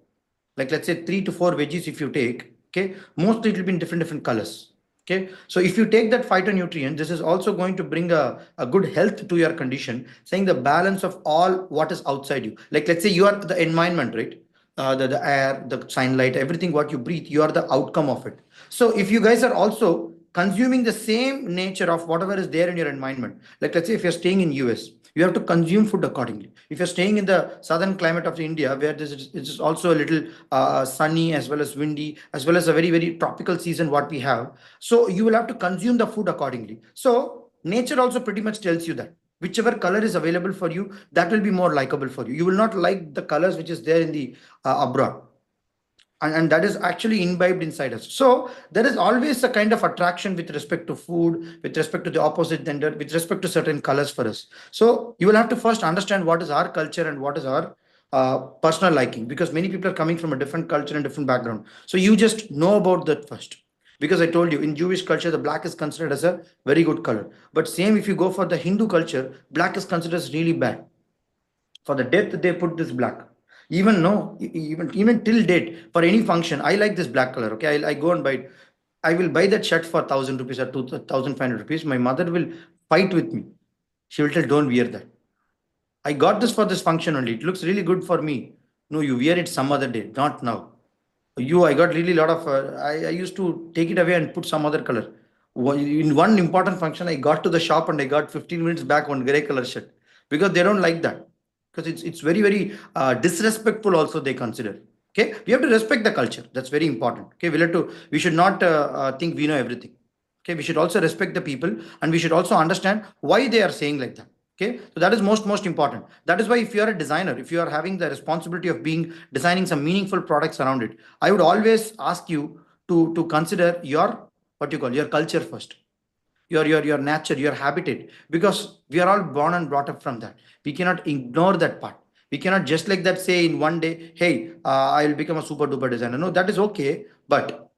Like let's say 3 to 4 veggies if you take, okay, mostly it will be in different colors. Okay, so if you take that phytonutrient, this is also going to bring a good health to your condition, saying the balance of all what is outside you. Like let's say you are the environment, right? The air, the sunlight, everything what you breathe, you are the outcome of it. So if you guys are also consuming the same nature of whatever is there in your environment, like let's say if you're staying in US, you have to consume food accordingly. If you're staying in the southern climate of India, where it's also a little sunny as well as windy, as well as a very tropical season what we have, so you will have to consume the food accordingly. So nature also pretty much tells you that whichever color is available for you, that will be more likable for you. You will not like the colors which is there in the abroad, and that is actually imbibed inside us. So there is always a kind of attraction with respect to food, with respect to the opposite gender, with respect to certain colors for us. So you will have to first understand what is our culture and what is our personal liking, because many people are coming from a different culture and different background. So you just know about that first, because I told you in Jewish culture the black is considered as a very good color, but same if you go for the Hindu culture, black is considered as really bad. For the death they put this black. Even no, even till date, for any function, I like this black color. Okay, I go and buy it. I will buy that shirt for 1,000 rupees or 2,500 rupees. My mother will fight with me. She will tell, don't wear that. I got this for this function only. It looks really good for me. No, you wear it some other day, not now. I got really lot of, I used to take it away and put some other color. In one important function, I got to the shop and I got 15 minutes back one gray color shirt because they don't like that. Because it's very, very disrespectful also they consider. Okay. We have to respect the culture. That's very important. Okay. We should not think we know everything. Okay. We should also respect the people and we should also understand why they are saying like that. Okay, so that is most important. That is why if you are a designer, if you are having the responsibility of being designing some meaningful products around it, I would always ask you to consider your, what you call, your culture first, your nature, your habitat, because we are all born and brought up from that. We cannot ignore that part. We cannot just like that say in one day, hey, I will become a super duper designer. No, that is okay, but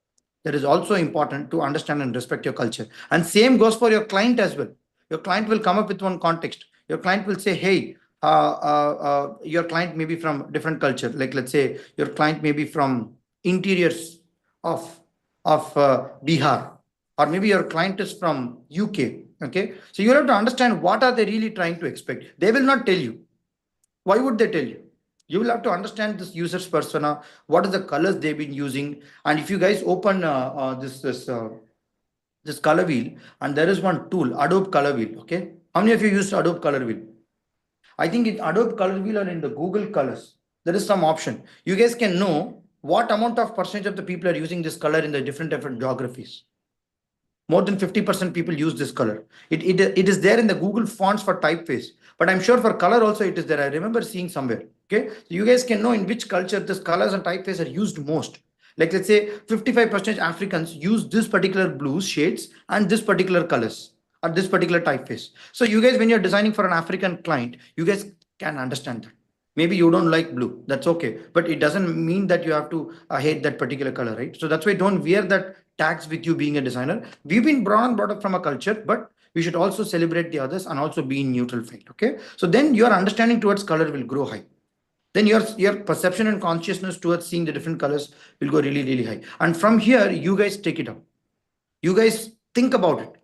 that is also important to understand and respect your culture. And same goes for your client as well. Your client will come up with one context. Your client will say, hey, your client may be from different culture. Like let's say your client may be from interiors of Bihar, or maybe your client is from UK. Okay, so you have to understand what are they really trying to expect. They will not tell you. Why would they tell you? You will have to understand this user's persona, what are the colors they've been using. And if you guys open this color wheel, and there is one tool, Adobe Color Wheel. Okay, how many of you used Adobe Color Wheel? I think in Adobe Color Wheel or in the Google Colors, there is some option. You guys can know what amount of percentage of the people are using this color in the different geographies. More than 50% people use this color. It is there in the Google fonts for typeface, but I'm sure for color also it is there. I remember seeing somewhere. Okay, so you guys can know in which culture this colors and typeface are used most. Like let's say 55% Africans use this particular blues shades and this particular colors or this particular typeface. So you guys, when you're designing for an African client, you guys can understand that. Maybe you don't like blue, that's okay, but it doesn't mean that you have to hate that particular color, right? So that's why don't wear that tags with you being a designer. We've been brought up from a culture, but we should also celebrate the others and also be in neutral field. Okay, so then your understanding towards color will grow high. Then your perception and consciousness towards seeing the different colors will go really, really high. And from here, you guys take it up. You guys think about it.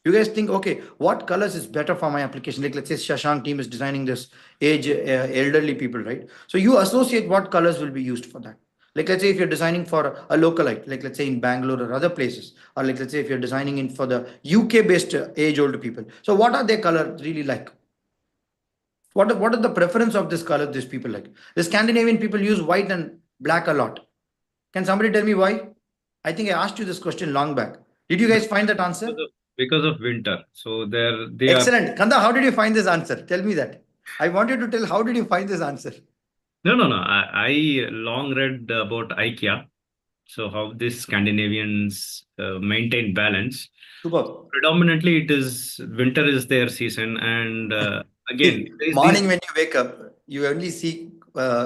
You guys think, okay, what colors is better for my application? Like let's say Shashank team is designing this age elderly people, right? So you associate what colors will be used for that. Like let's say if you're designing for a localite, like let's say in Bangalore or other places, or like let's say if you're designing in for the UK based age older people. So what are their colors really like? What are the preference of this color these people like? The Scandinavian people use white and black a lot. Can somebody tell me why? I think I asked you this question long back. Did you guys find that answer? Because of winter. So they are. Excellent. Kanda, how did you find this answer? Tell me that. I want you to tell how did you find this answer? No. I long read about IKEA. So how these Scandinavians maintain balance. Super. Predominantly, it is winter is their season, and again, Morning when you wake up, you only see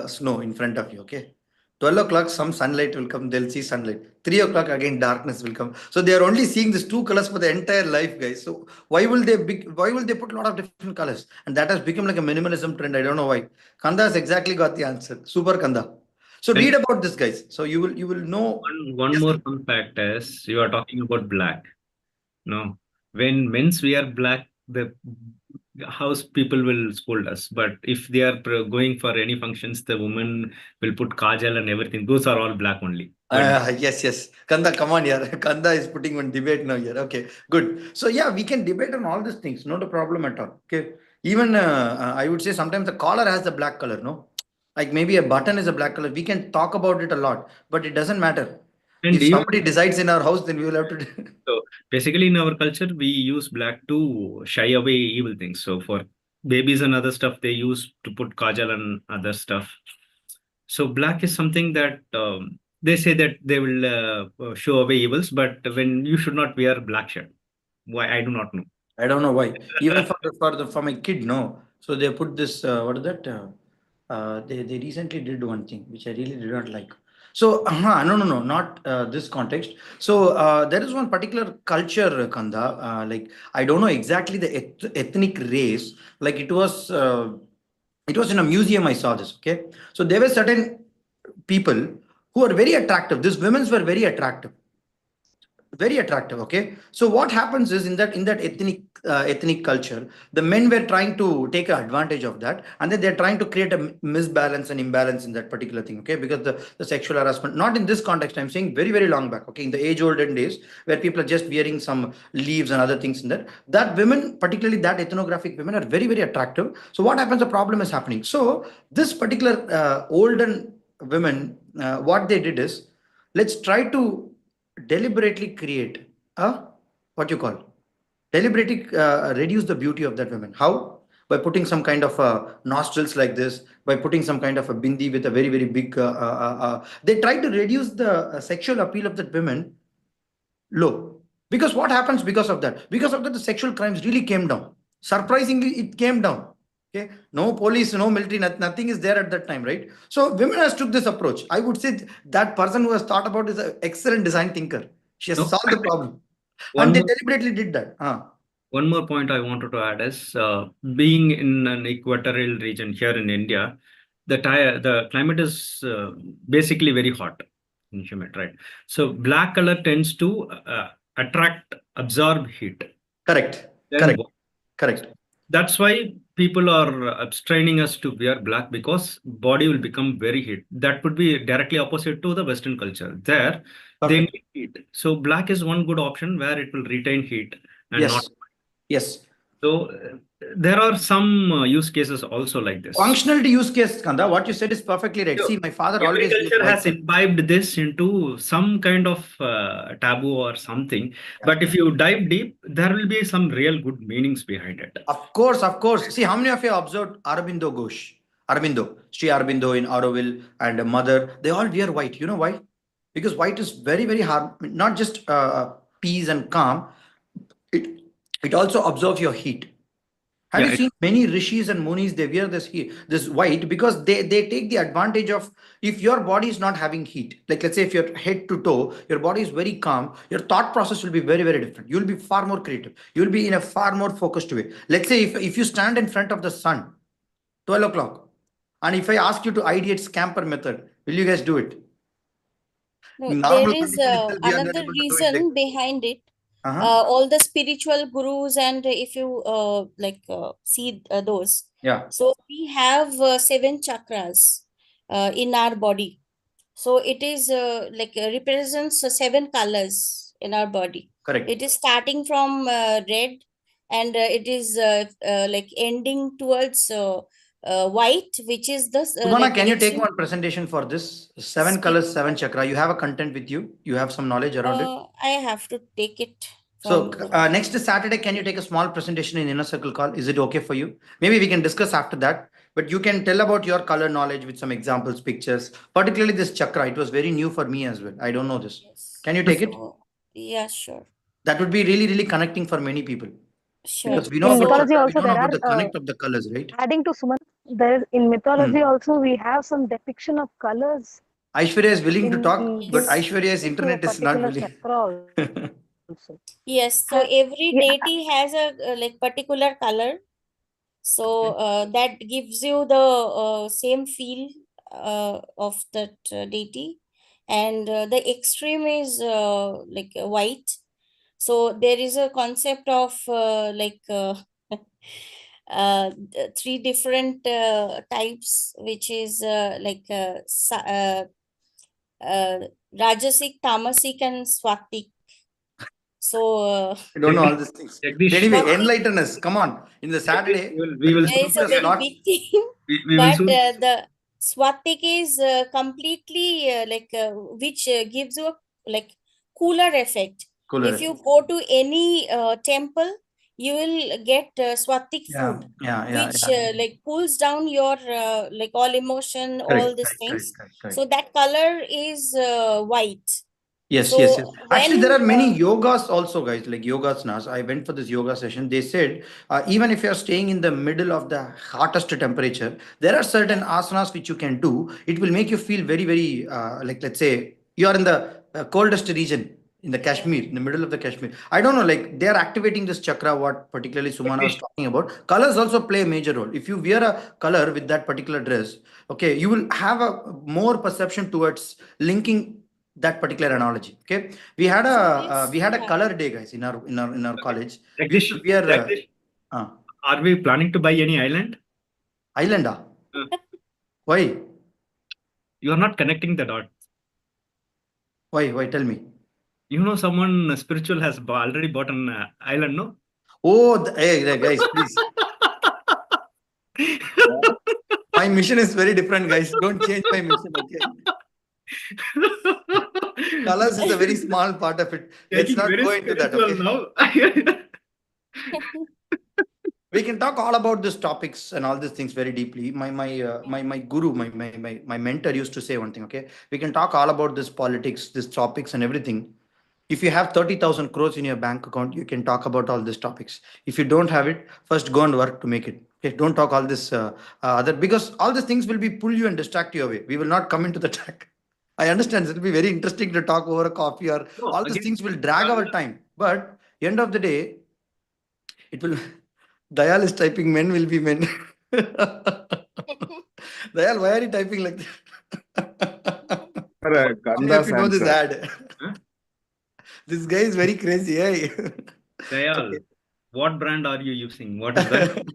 snow in front of you. Okay, 12 o'clock, some sunlight will come. They'll see sunlight. 3 o'clock again, darkness will come. So they are only seeing these two colors for the entire life, guys. So why will they put a lot of different colors? And that has become like a minimalism trend. I don't know why. Kanda has exactly got the answer. Super Kanda. So read about this, guys. So you will know. one more fun fact is you are talking about black. No, when men's wear black, the house people will scold us. But if they are going for any functions, the woman will put kajal and everything. Those are all black only. Yes. Kanda, come on here. Kanda is putting one debate now here. Okay, good. So yeah, we can debate on all these things. Not a problem at all. Okay. Even I would say sometimes the collar has the black color, no? Like maybe a button is a black color. We can talk about it a lot, but it doesn't matter. And If even somebody decides in our house, then we will have to. so, basically, in our culture, we use black to shy away evil things. So for babies and other stuff, they use to put kajal and other stuff. So black is something that they say that they will show away evils, but when you should not wear black shirt. Why? I do not know. I don't know why. Even for my kid, no. So they put this. What is that? They recently did one thing which I really did not like. So no, not this context. So there is one particular culture, Kanda. I don't know exactly the ethnic race. Like it was in a museum. I saw this. Okay, so there were certain people who are very attractive. These women were very attractive. very attractive. Okay, so what happens is in that ethnic culture, the men were trying to take advantage of that, and then they're trying to create a misbalance and imbalance in that particular thing. Okay, because the sexual harassment, not in this context, I'm saying very very long back. Okay, in the age olden days, where people are just wearing some leaves and other things in that women, particularly that ethnographic women, are very very attractive. So what happens, the problem is happening. So this particular olden women, what they did is, let's try to deliberately create a, what you call, deliberately reduce the beauty of that woman. How? By putting some kind of nostrils like this, by putting some kind of a bindi with a very very big they try to reduce the sexual appeal of that women low. Because what happens because of that? Because of that, the sexual crimes really came down. Surprisingly, it came down. Okay, no police, no military, nothing is there at that time, right? So women has took this approach. I would say that person who has thought about is an excellent design thinker. She has No, solved the problem, and one they more deliberately did that. one more point I wanted to add is being in an equatorial region here in India, the climate is basically very hot and humid, right? So black color tends to absorb heat. Correct. Then Correct. Correct. that's why people are abstraining us to wear black, because body will become very heat. That would be directly opposite to the Western culture. There, they Perfect. need heat. So black is one good option where it will retain heat and not. Yes. Yes. So there are some use cases also like this. Functional use case, Kanda. What you said is perfectly right. So See, my father every always used culture white has color. imbibed this into some kind of taboo or something. Yeah. But if you dive deep, there will be some real good meanings behind it. Of course, of course. See, how many of you observed Aurobindo Ghosh? Aurobindo, Sri Aurobindo in Auroville and Mother, they all wear white. You know why? Because white is very, very hard, not just peace and calm, it, it also absorbs your heat. Have Yeah, you seen many rishis and munis? They wear this white because they take the advantage of, if your body is not having heat, like let's say if you're head to toe, your body is very calm, your thought process will be very very different. You'll be far more creative. You'll be in a far more focused way. Let's say if you stand in front of the sun, 12 o'clock, and if I ask you to ideate scamper method, will you guys do it? No, In there normal is condition itself, we are not another able to do it like reason behind it. uh-huh. All the spiritual gurus, and if you see those, Yeah, so we have 7 chakras in our body. So it is represents 7 colors in our body. correct. It is starting from red, and it is ending towards white, which is the Sumana, can you take extreme one presentation for this? Seven colors, seven spiritual. chakra. You have a content with you. You have some knowledge around it. I have to take it So from next Saturday, can you take a small presentation in inner circle call? Is it okay for you? Maybe we can discuss after that. But you can tell about your color knowledge with some examples, pictures. Particularly this chakra. It was very new for me as well. I don't know this. yes. Can you take it? So yeah, sure, That would be really, really connecting for many people. sure. Because we know In about So mythology chakra, we also don't know there about the are connect of the colors, right? adding to Suman, there in Hmm. mythology also we have some depiction of colors Aishwarya is willing to talk, in but yes, Aishwarya's related to a internet is not particular willing. chakra also. yes. So every Yeah, deity has a particular color. So that gives you the same feel of that deity, and the extreme is white. So there is a concept of three different types, which is uh, Rajasic, Tamasic, and Swatik. So I don't know all these things. But Jagdish, anyway, Swatik enlighten us. Come on. In the Jagdish, Saturday, we when will we soon is booked a a very slot, big thing, we will but soon the Swatik is completely which gives you a like cooler effect. If cooler. you go to any temple, you will get Swatik Yeah, food, yeah, yeah, which yeah. cools down your all emotion, Correct, all these correct, correct, things. correct, correct. So that color is white. Yes, yes, So yes. Actually, there when are many yogas also, guys, like yogasanas. I went for this yoga session. They said, even if you're staying in the middle of the hottest temperature, there are certain asanas which you can do. It will make you feel very, very, like, let's say, you are in the coldest region in the yeah, Kashmir, in the middle of the Kashmir. I don't know, like, they are activating this chakra, what particularly Sumana was Jagdish, talking about. Colors also play a major role. If you wear a color with that particular dress, okay, you will have a more perception towards linking that particular analogy. Okay, we had So a this, yeah. color day, guys, in our college. Jagdish, We are Jagdish, are we planning to buy any island? island. Why? You are not connecting the dots. Why? Why? Tell me. You know, someone spiritual has already bought an island, no? Oh, hey, guys, please. My mission is very different, guys. Don't change my mission, okay? Colors is a very small part of it. Let's Taking not very go into that, spiritual okay? now. We can talk all about these topics and all these things very deeply. My guru, my mentor used to say one thing, okay? We can talk all about this politics, these topics and everything. If you have 30,000 crores in your bank account, you can talk about all these topics. If you don't have it, first go and work to make it. Okay, don't talk all this other, because all these things will be pull you and distract you away. We will not come into the track. I understand it will be very interesting to talk over a coffee, or No, all these again, things will drag our time. But end of the day, it will. Dayal is typing men will be men. Dayal, why are you typing like that? How many of you know this ad? Huh? This guy is very crazy. Hey? Dayal, what brand are you using? What is that?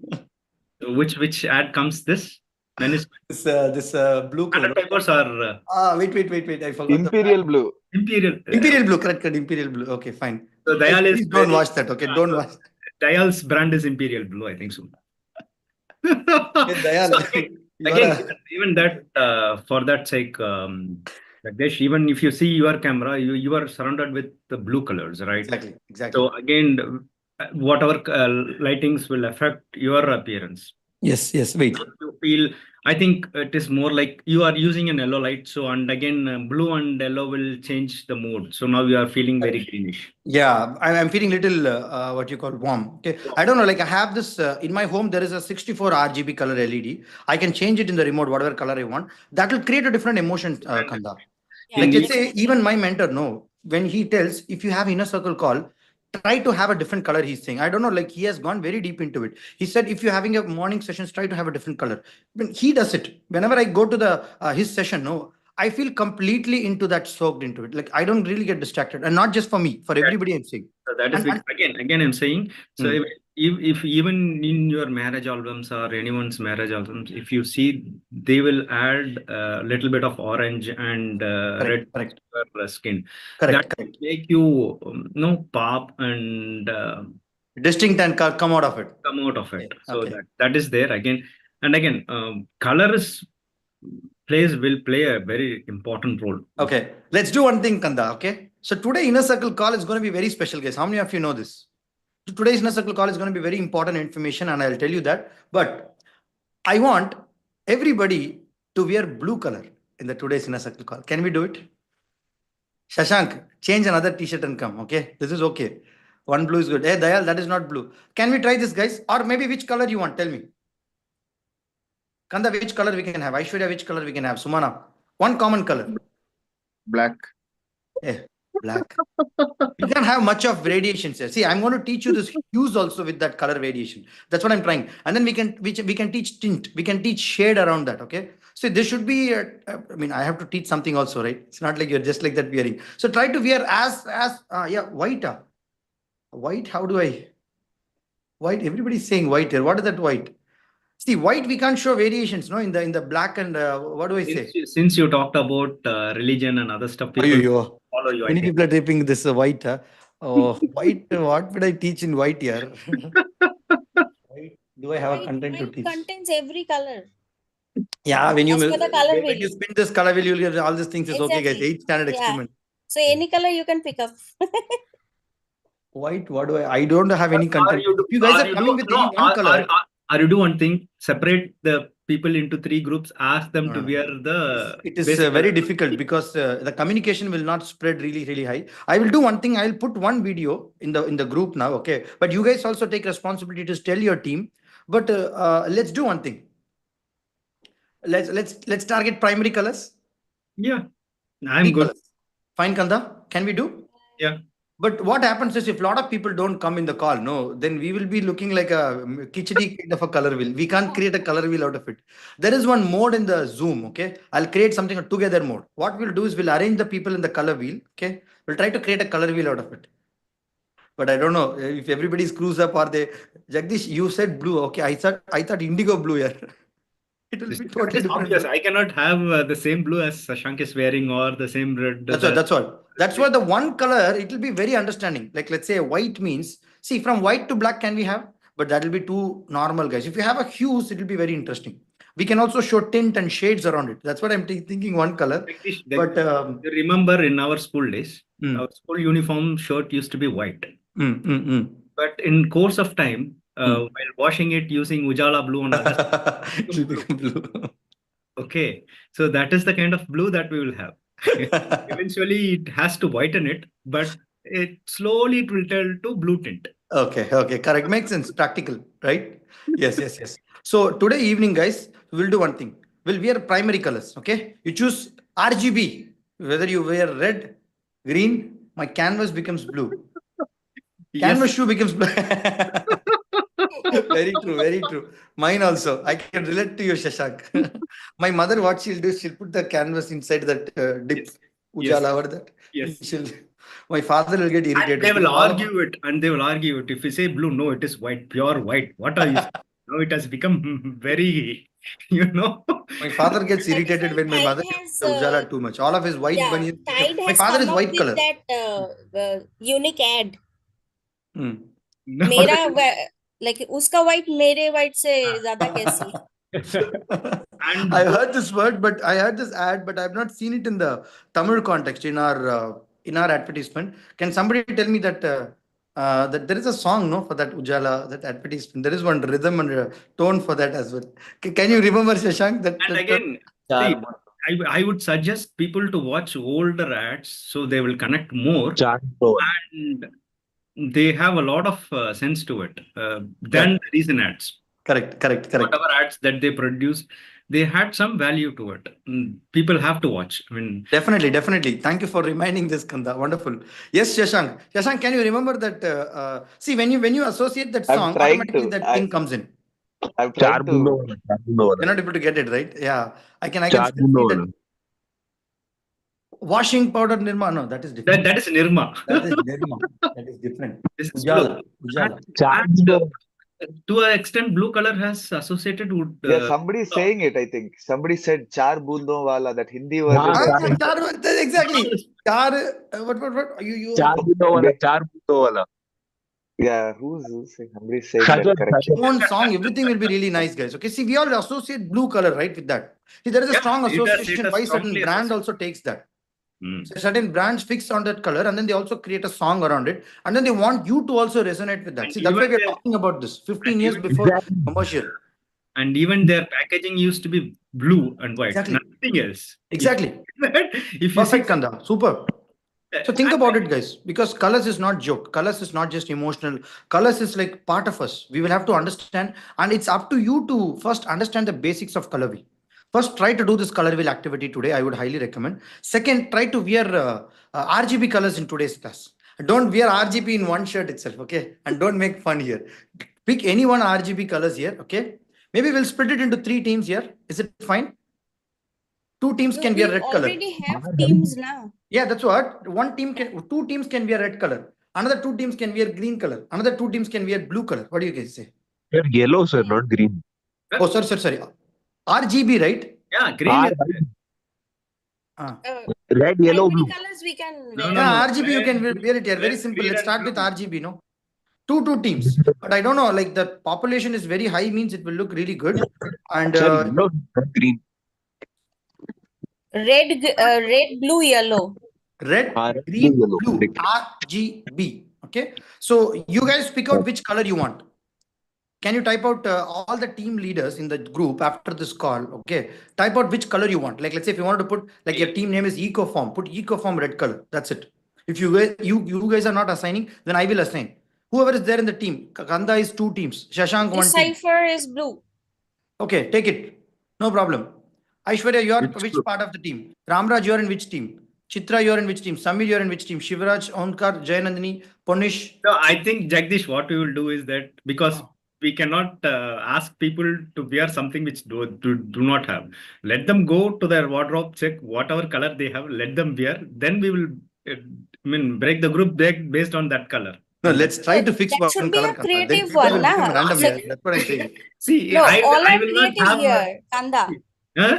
Which ad comes this? When is this blue color. papers are Wait. I forgot the Imperial brand. blue. Imperial. Imperial blue, correct. Imperial blue. Okay, fine. So Guys, Dayal is please don't very, watch that. Okay, don't watch. Dayal's brand is Imperial Blue, I think so. Hey, Dayal, So again, you are again, even that for that sake, Jagdish, even if you see your camera, you are surrounded with the blue colors, right? exactly. So again, whatever lightings will affect your appearance. Yes. Wait. You feel, I think it is more like you are using an yellow light. So, and again, blue and yellow will change the mood. So now you are feeling very greenish. Yeah, I'm feeling little what you call warm. Okay, I don't know. Like I have this in my home. There is a 64 RGB color LED. I can change it in the remote, whatever color I want. That will create a different emotion, Kanda. Yeah, Like let's say definitely. even my mentor, no, when he tells if you have inner circle call, try to have a different color. He's saying, I don't know, like he has gone very deep into it. He said if you're having a morning sessions, try to have a different color. When he does it, whenever I go to the his session, no, I feel completely into that, soaked into it. Like I don't really get distracted, and not just for me, for everybody. I'm saying. So that is And again I'm saying. So if even in your marriage albums or anyone's marriage albums, if you see, they will add a little bit of orange and red correct. to your skin. Correct. That will make you pop and Distinct and come out of it. come out of it. So Okay. that is there again and again. Colors will play a very important role. Okay, let's do one thing, Kanda. Okay, so today inner circle call is going to be very special, guys. How many of you know this? Today's inner circle call is going to be very important information, and I'll tell you that. But I want everybody to wear blue color in the today's inner circle call. Can we do it? Shashank, change another t-shirt and come. Okay, this is okay. One blue is good. Hey, Dayal, that is not blue. Can we try this, guys? Or maybe which color you want? Tell me. Kanda, which color we can have? Aishwarya, which color we can have? Sumana, one common color. Black. Yeah, black. You can't have much of variations here. See, I'm going to teach you this hues also with that color variation. That's what I'm trying. And then we can teach tint. We can teach shade around that. Okay. So this should be. I mean, I have to teach something also, right? It's not like you're just like that wearing. So try to wear as white. White. How do I? White. Everybody's saying white here. What is that white? See, white we can't show variations, no, in the black and what do I say? Since you talked about religion and other stuff, people follow you. Many people are typing this white. Oh, white. What would I teach in white here? White. Do I have a content to White teach? contains every color. Yeah, when you As per the color when you wheel. spin this color wheel, you'll get all these things. Is okay, guys. Exactly. 8th standard Yeah. experiment. So any color you can pick up. White. What do I don't have any content. You guys are coming with any one color. Or you do one thing, separate the people into 3 groups, ask them to wear the. It is very difficult because the communication will not spread really high. I will do one thing. I'll put one video in the group now. Okay, but you guys also take responsibility to tell your team. But let's do one thing. Let's target primary colors. Yeah, I'm good. Colors. Fine, Kanda. Can we do? Yeah. But what happens is if a lot of people don't come in the call, no, then we will be looking like a khichdi kind of a color wheel. We can't create a color wheel out of it. There is one mode in the Zoom, okay? I'll create something a together mode. What we'll do is we'll arrange the people in the color wheel, okay? We'll try to create a color wheel out of it. But I don't know if everybody screws up or they. Jagdish, you said blue, okay? I thought indigo blue here. It will be That totally is different. obvious. I cannot have the same blue as Shashank is wearing or the same red. That's all. That's all. That's why the one color, it will be very understanding. Like let's say white means, see from white to black can we have, but that will be too normal, guys. If you have a hues, it will be very interesting. We can also show tint and shades around it. That's what I'm thinking one color. But You remember in our school days, mm, our school uniform shirt used to be white. mm. But in course of time, Mm. while washing it using Ujala blue and others, It will become blue. okay, so that is the kind of blue that we will have. Eventually, it has to whiten it, but slowly it will turn to blue tint. Okay, correct. Makes sense. Practical, right? Yes. So today evening, guys, we'll do one thing. We'll wear primary colors. Okay, you choose RGB. Whether you wear red, green, my canvas becomes blue. Canvas Yes. shoe becomes black. Very true. Mine also. I can relate to you, Shashank. My mother, what she'll do, she'll put the canvas inside that dip, Yes. ujala, or that. Yes. My father will get And irritated. they will argue it, If you say blue, no, it is white, pure white. What are you saying? Now it has become very, My father gets That is irritated why when my mother Tide uses has, the ujala too much. All of his white yeah, bunny. Tide My has father come is up white with color. that unique ad. Hmm. मेरा like उसका white मेरे white से ज्यादा कैसी? And I heard this word, but I heard this ad, but I've not seen it in the Tamil context in our advertisement. Can somebody tell me that there is a song, no, for that Ujala, that advertisement? There is one rhythm and tone for that as well. Can you remember, Shashank? And again, see, I would suggest people to watch older ads so they will connect more and they have a lot of sense to it than the recent ads. Correct. Whatever ads that they produce, they had some value to it. People have to watch. I mean, Definitely. Thank you for reminding this, Kanda. Wonderful. Yes, Shashank. Shashank, can you remember that? See, when you associate that I'm song, trying automatically to. that thing comes in. I'm trying to. You're not able to get it, right? Yeah. I can still see that. Washing powder Nirma. No, that is different. that is Nirma. That is Nirma. That is different. This is blue. Ujala. To an extent, blue color has associated with. Yeah, somebody is saying it, I think. Somebody said Char Boondon Wala, that Hindi version. Exactly. Char, what? You. Yeah, who's saying? Somebody saying that correction. Own song, everything will be really nice, guys. Okay, see, we all associate blue color, right, with that. See, there is a strong association. Why certain brand also takes that. So certain brands fix on that color, and then they also create a song around it, and then they want you to also resonate with that. See, that's why we're talking about this 15 years before commercial. And even their packaging used to be blue and white, nothing else. Exactly. If Perfect, Kanda. Super. So think about it, guys, because colors is not joke. Colors is not just emotional. Colors is like part of us. We will have to understand, and it's up to you to first understand the basics of color wheel. First, try to do this color wheel activity today. I would highly recommend. Second, try to wear RGB colors in today's class. Don't wear RGB in one shirt itself, okay? And don't make fun here. Pick any one RGB colors here, okay? Maybe we'll split it into 3 teams here. Is it fine? 2 teams can wear red color. Already have teams now. Yeah, that's what. 2 teams can wear red color. Another 2 teams can wear green color. Another 2 teams can wear blue color. What do you guys say? They're yellow, sir, not green. Oh, sorry. RGB, right? Yeah, green. Red, yellow, blue. Colors we can wear. Yeah, RGB you can wear it here. Very simple. Let's start with RGB, no? 2 teams. But I don't know, like the population is very high means it will look really good. And no, green. Red, blue, yellow. Red, green, blue. RGB. Okay. So you guys pick out which color you want. Can you type out all the team leaders in the group after this call? Okay. Type out which color you want. Like, let's say if you wanted to put, like your team name is Ecoform, put Ecoform red color. That's it. If you guys are not assigning, then I will assign. Whoever is there in the team. Kanda is 2 teams. Shashank 1 team. Decipher is blue. Okay, take it. No problem. Aishwarya, you are which part of the team? Ramraj, you are in which team? Chitra, you're in which team? Samir, you're in which team? Shivraj, Onkar, Jayanandini, Ponish. So I think, Jagdish, what we will do is that because we cannot ask people to wear something which do not have. Let them go to their wardrobe, check whatever color they have, let them wear. Then we will, break the group based on that color. No, let's try to fix That one should be color. a Kanda. Then creative people one, will become na? random. Like, That's what I'm saying. See, no, all I are will not creative have. here, Kanda. Huh?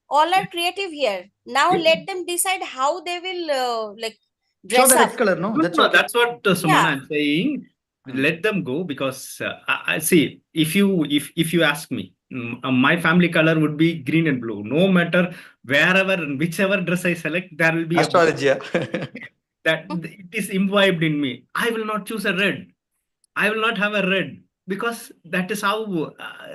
All are creative here. Now let them decide how they will Show dress the up. red color, no? No, That's no, okay. that's what Sumana Yeah. I'm saying. Hmm. Let them go because I see if you ask me, my family color would be green and blue. No matter wherever and whichever dress I select, there will be a blue. Astrology. Yeah. That it is imbibed in me. I will not choose a red. I will not have a red because that is how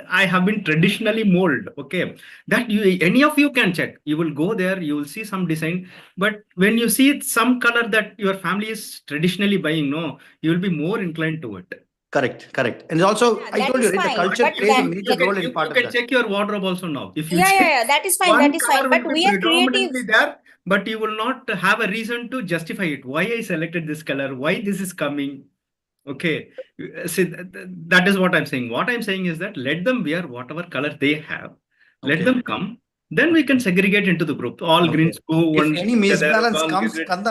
I have been traditionally molded. Okay, that any of you can check. You will go there, you will see some design, but when you see some color that your family is traditionally buying, no, you will be more inclined to it. Correct. And also, Yeah, I that told you, is right? The fine. culture But plays a then, major role in part You of can that. check your wardrobe also now. If you yeah, check, that is fine. one That is color fine. But will be we are creative. predominantly there, but you will not have a reason to justify it. Why I selected this color? Why this is coming? Okay, see, that is what I'm saying. What I'm saying is that let them wear whatever color they have. Let Okay. them come. Then we can segregate into the group. All Okay. greens go If one any together. misbalance All comes, green. Kanda,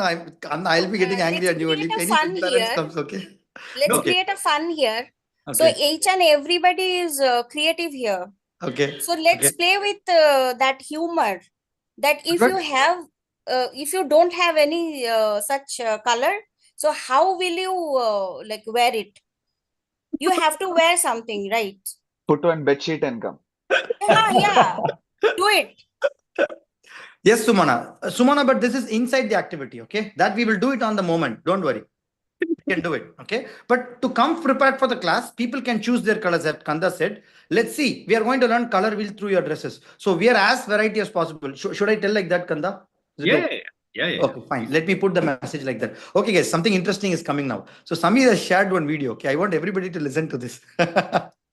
I'll be getting angry Let's at you only. create If a any fun misbalance here. comes, okay. Let's Okay. create a fun here. So Okay. each and everybody is creative here. Okay. So let's Okay. play with that humor. That if But- you have, if you don't have any such color, so how will you wear it? You have to wear something, right? Put one bed sheet and come. Yeah. Do it. Yes, Sumana. Sumana, but this is inside the activity, okay? That we will do it on the moment. Don't worry. We can do it, okay? But to come prepared for the class, people can choose their colors, as Kanda said. Let's see. We are going to learn color wheel through your dresses. So we are as variety as possible. Should I tell like that, Kanda? Is it Yeah, okay? yeah. Okay, fine. Let me put the message like that. Okay, guys, something interesting is coming now. So Samir has shared one video. Okay, I want everybody to listen to this.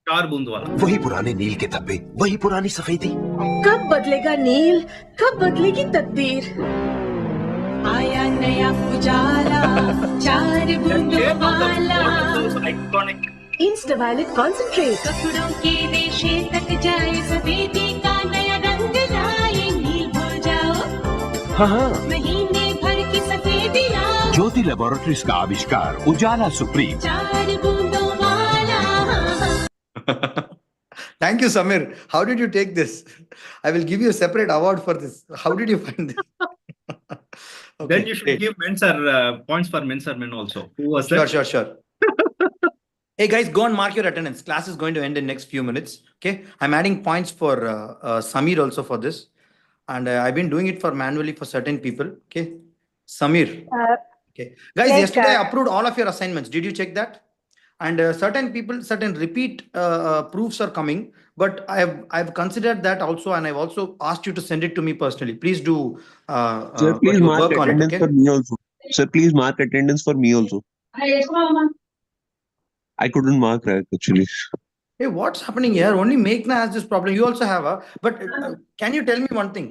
Star bund wala. वही पुराने नील के धब्बे, वही पुरानी सफेदी। कब बदलेगा नील, कब बदलेगी तकदीर? आया नया उजाला, चार बूंदों वाला। Iconic. Insta violet concentrate. कपड़ों के रेशे तक जाए सफेदी का नया रंग लाए, नील भूल जाओ। हाँ, महीने भर की सफेदियाँ। ज्योति लैबोरेटरीज का आविष्कार उजाला सुप्रीम। चार बूंदों वाला। Thank you, Samir. How did you take this? I will give you a separate award for this. How did you find this? Okay, Then you should great. give Mensar points for Mensar men also. Who was that? Sure. Hey guys, go and mark your attendance. Class is going to end in next few minutes. Okay, I'm adding points for Samir also for this, and I've been doing it for manually for certain people. Okay, Samir. Okay, guys, yesterday I approved all of your assignments. Did you check that? And certain people, certain repeat proofs are coming, but I've considered that also, and I've also asked you to send it to me personally. Please do Sir, please mark work on it. attendance Okay. for me also. Sir, please mark attendance for me also. I couldn't mark that actually. Hey, what's happening here? Only Meghna has this problem. You also have a. But can you tell me one thing?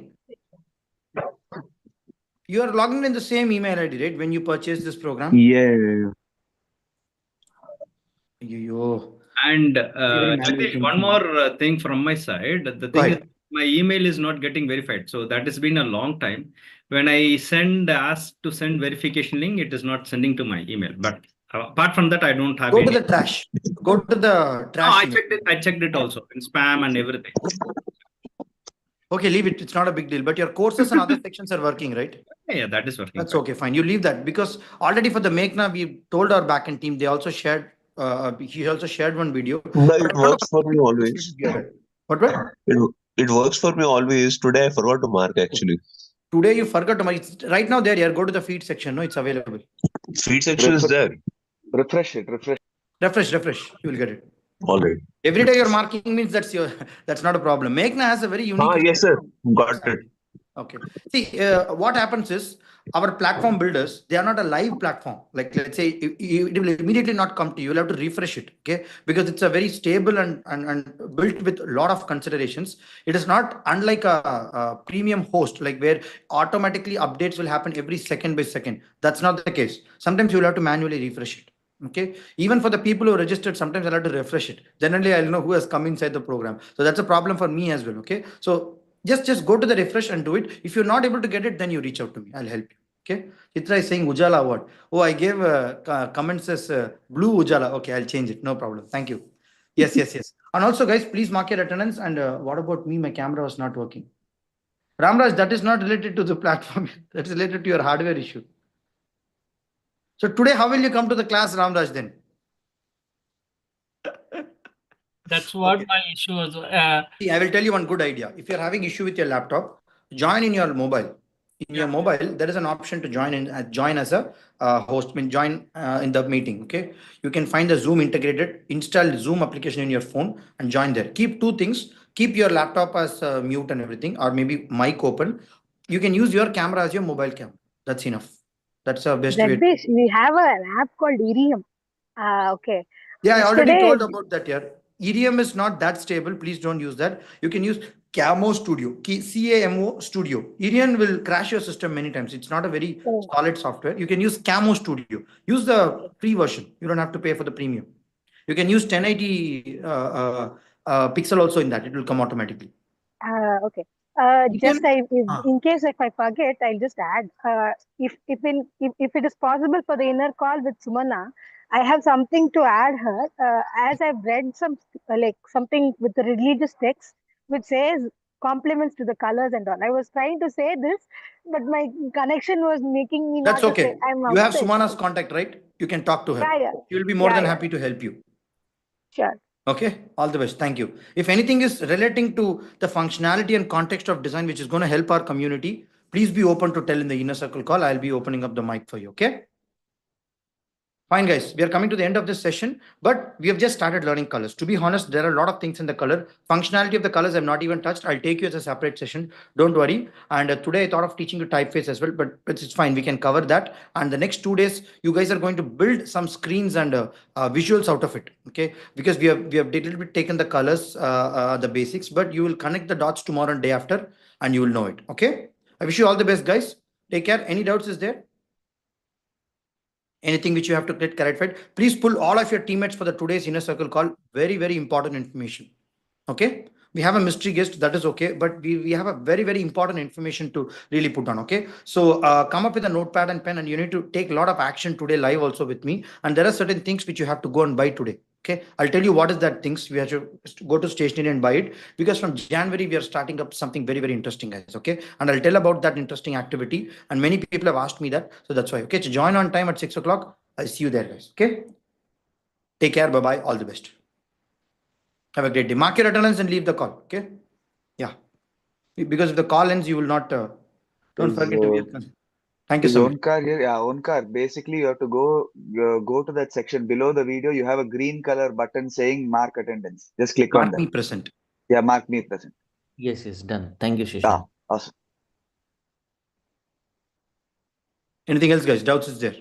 You are logging in the same email ID, right? When you purchase this program. Yeah. And Very Jagdish, manual one thing. more thing from my side. The thing is, my email is not getting verified. So that has been a long time. When I ask to send verification link, it is not sending to my email. But apart from that, I don't have Go any. to the trash. Go to the trash. No, I checked it also in spam and everything. Okay, leave it. It's not a big deal. But your courses and other sections are working, right? Yeah, that is working. That's okay, fine. You leave that because already for the Meghna, we told our backend team, they also shared, he also shared one video. No, it works for me always. What? It works for me always. Today I forgot to mark actually. Today you forgot to mark. It's right now there. Here, go to the feed section. No, it's available. Feed section is there. Refresh. Refresh. You will get it. All right. Every day you're marking means that's not a problem. Meghna has a very unique. Yes, sir. Got it. Okay. See, what happens is our platform builders, they are not a live platform. Like, let's say, it will immediately not come to you. You'll have to refresh it. Okay. Because it's a very stable and built with a lot of considerations. It is not unlike a premium host, like where automatically updates will happen every second by second. That's not the case. Sometimes you'll have to manually refresh it. Okay. Even for the people who registered, sometimes I'll have to refresh it. Generally, I'll know who has come inside the program. So that's a problem for me as well. Okay. So just go to the refresh and do it. If you're not able to get it, then you reach out to me. I'll help you. Okay. Chitra is saying Ujala award. Oh, I gave comments as blue Ujala. Okay, I'll change it. No problem. Thank you. Yes, yes, yes. And also, guys, please mark your attendance. And what about me? My camera was not working. Ramraj, that is not related to the platform. That's related to your hardware issue. So today, how will you come to the class, Ramraj, then? That's what Okay. my issue was. See, I will tell you one good idea. If you're having issue with your laptop, join in your mobile. In your mobile, there is an option to join as a host. Mean join in the meeting. Okay, you can find the Zoom integrated. Install Zoom application in your phone and join there. Keep two things. Keep your laptop as mute and everything, or maybe mic open. You can use your camera as your mobile camera. That's enough. That's the best way. Jagdish, we have an app called Irium. Okay. Yeah, I already Yesterday, told about that here. EDM is not that stable. Please don't use that. You can use Camo Studio, CAMO Studio. EDM will crash your system many times. It's not a very oh, solid software. You can use Camo Studio. Use the free version. You don't have to pay for the premium. You can use 1080 pixel also in that. It will come automatically. okay. EDM, Just in case if I forget, I'll just add. If it is possible for the inner call with Sumana, I have something to add her. As I've read some like something with the religious text which says compliments to the colors and all. I was trying to say this, but my connection was making me that's not to say. okay. I'm You have upset. Sumana's contact, right? You can talk to her. Yeah, yeah, She will be more yeah, than yeah. happy to help you. Sure. Okay, all the best. Thank you. If anything is relating to the functionality and context of design, which is going to help our community, please be open to tell in the inner circle call. I'll be opening up the mic for you. Okay. Fine, guys, we are coming to the end of this session, but we have just started learning colors. To be honest, there are a lot of things in the color. Functionality of the colors I've not even touched. I'll take you as a separate session. Don't worry. And today I thought of teaching you typeface as well, but it's fine. We can cover that. And the next 2 days, you guys are going to build some screens and visuals out of it. Okay, because we have little bit taken the colors, the basics, but you will connect the dots tomorrow and day after, and you will know it. Okay. I wish you all the best, guys. Take care. Any doubts is there? Anything which you have to get clarified, please pull all of your teammates for the today's inner circle call. Very, very important information. Okay. We have a mystery guest, that is okay, but we have a very, very important information to really put on. Okay. So come up with a notepad and pen, and you need to take a lot of action today live also with me. And there are certain things which you have to go and buy today. Okay. I'll tell you what is that things. We have to go to stationery and buy it, because from January we are starting up something very, very interesting, guys. Okay. And I'll tell about that interesting activity. And many people have asked me that. So that's why. Okay. So join on time at 6 o'clock. I'll see you there, guys. Okay. Take care. Bye bye. All the best. Have a great day. Mark your attendance and leave the call. Okay. Yeah. Because if the call ends, you will not. Don't Is forget to be. Thank you is so much. Onkar here? Yeah, Onkar. Basically, you have to go to that section below the video. You have a green color button saying mark attendance. Just click on Mark that. me present. Yeah, mark me present. Yes, yes, done. Thank you, Yeah, Shishan. awesome. Anything else, guys? Doubts is there?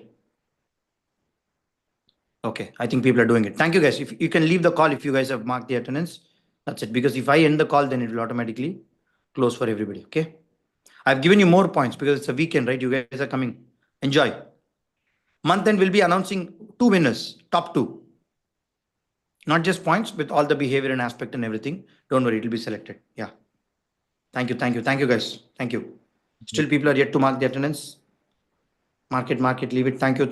Okay, I think people are doing it. Thank you, guys. If you can leave the call if you guys have marked the attendance, that's it. Because if I end the call, then it will automatically close for everybody. Okay. I've given you more points because it's a weekend, right? You guys are coming. Enjoy. Month end will be announcing 2 winners, top 2. Not just points, with all the behavior and aspect and everything. Don't worry, it will be selected. Yeah. Thank you, guys. Thank you. Still, people are yet to mark the attendance. Mark it, leave it. Thank you.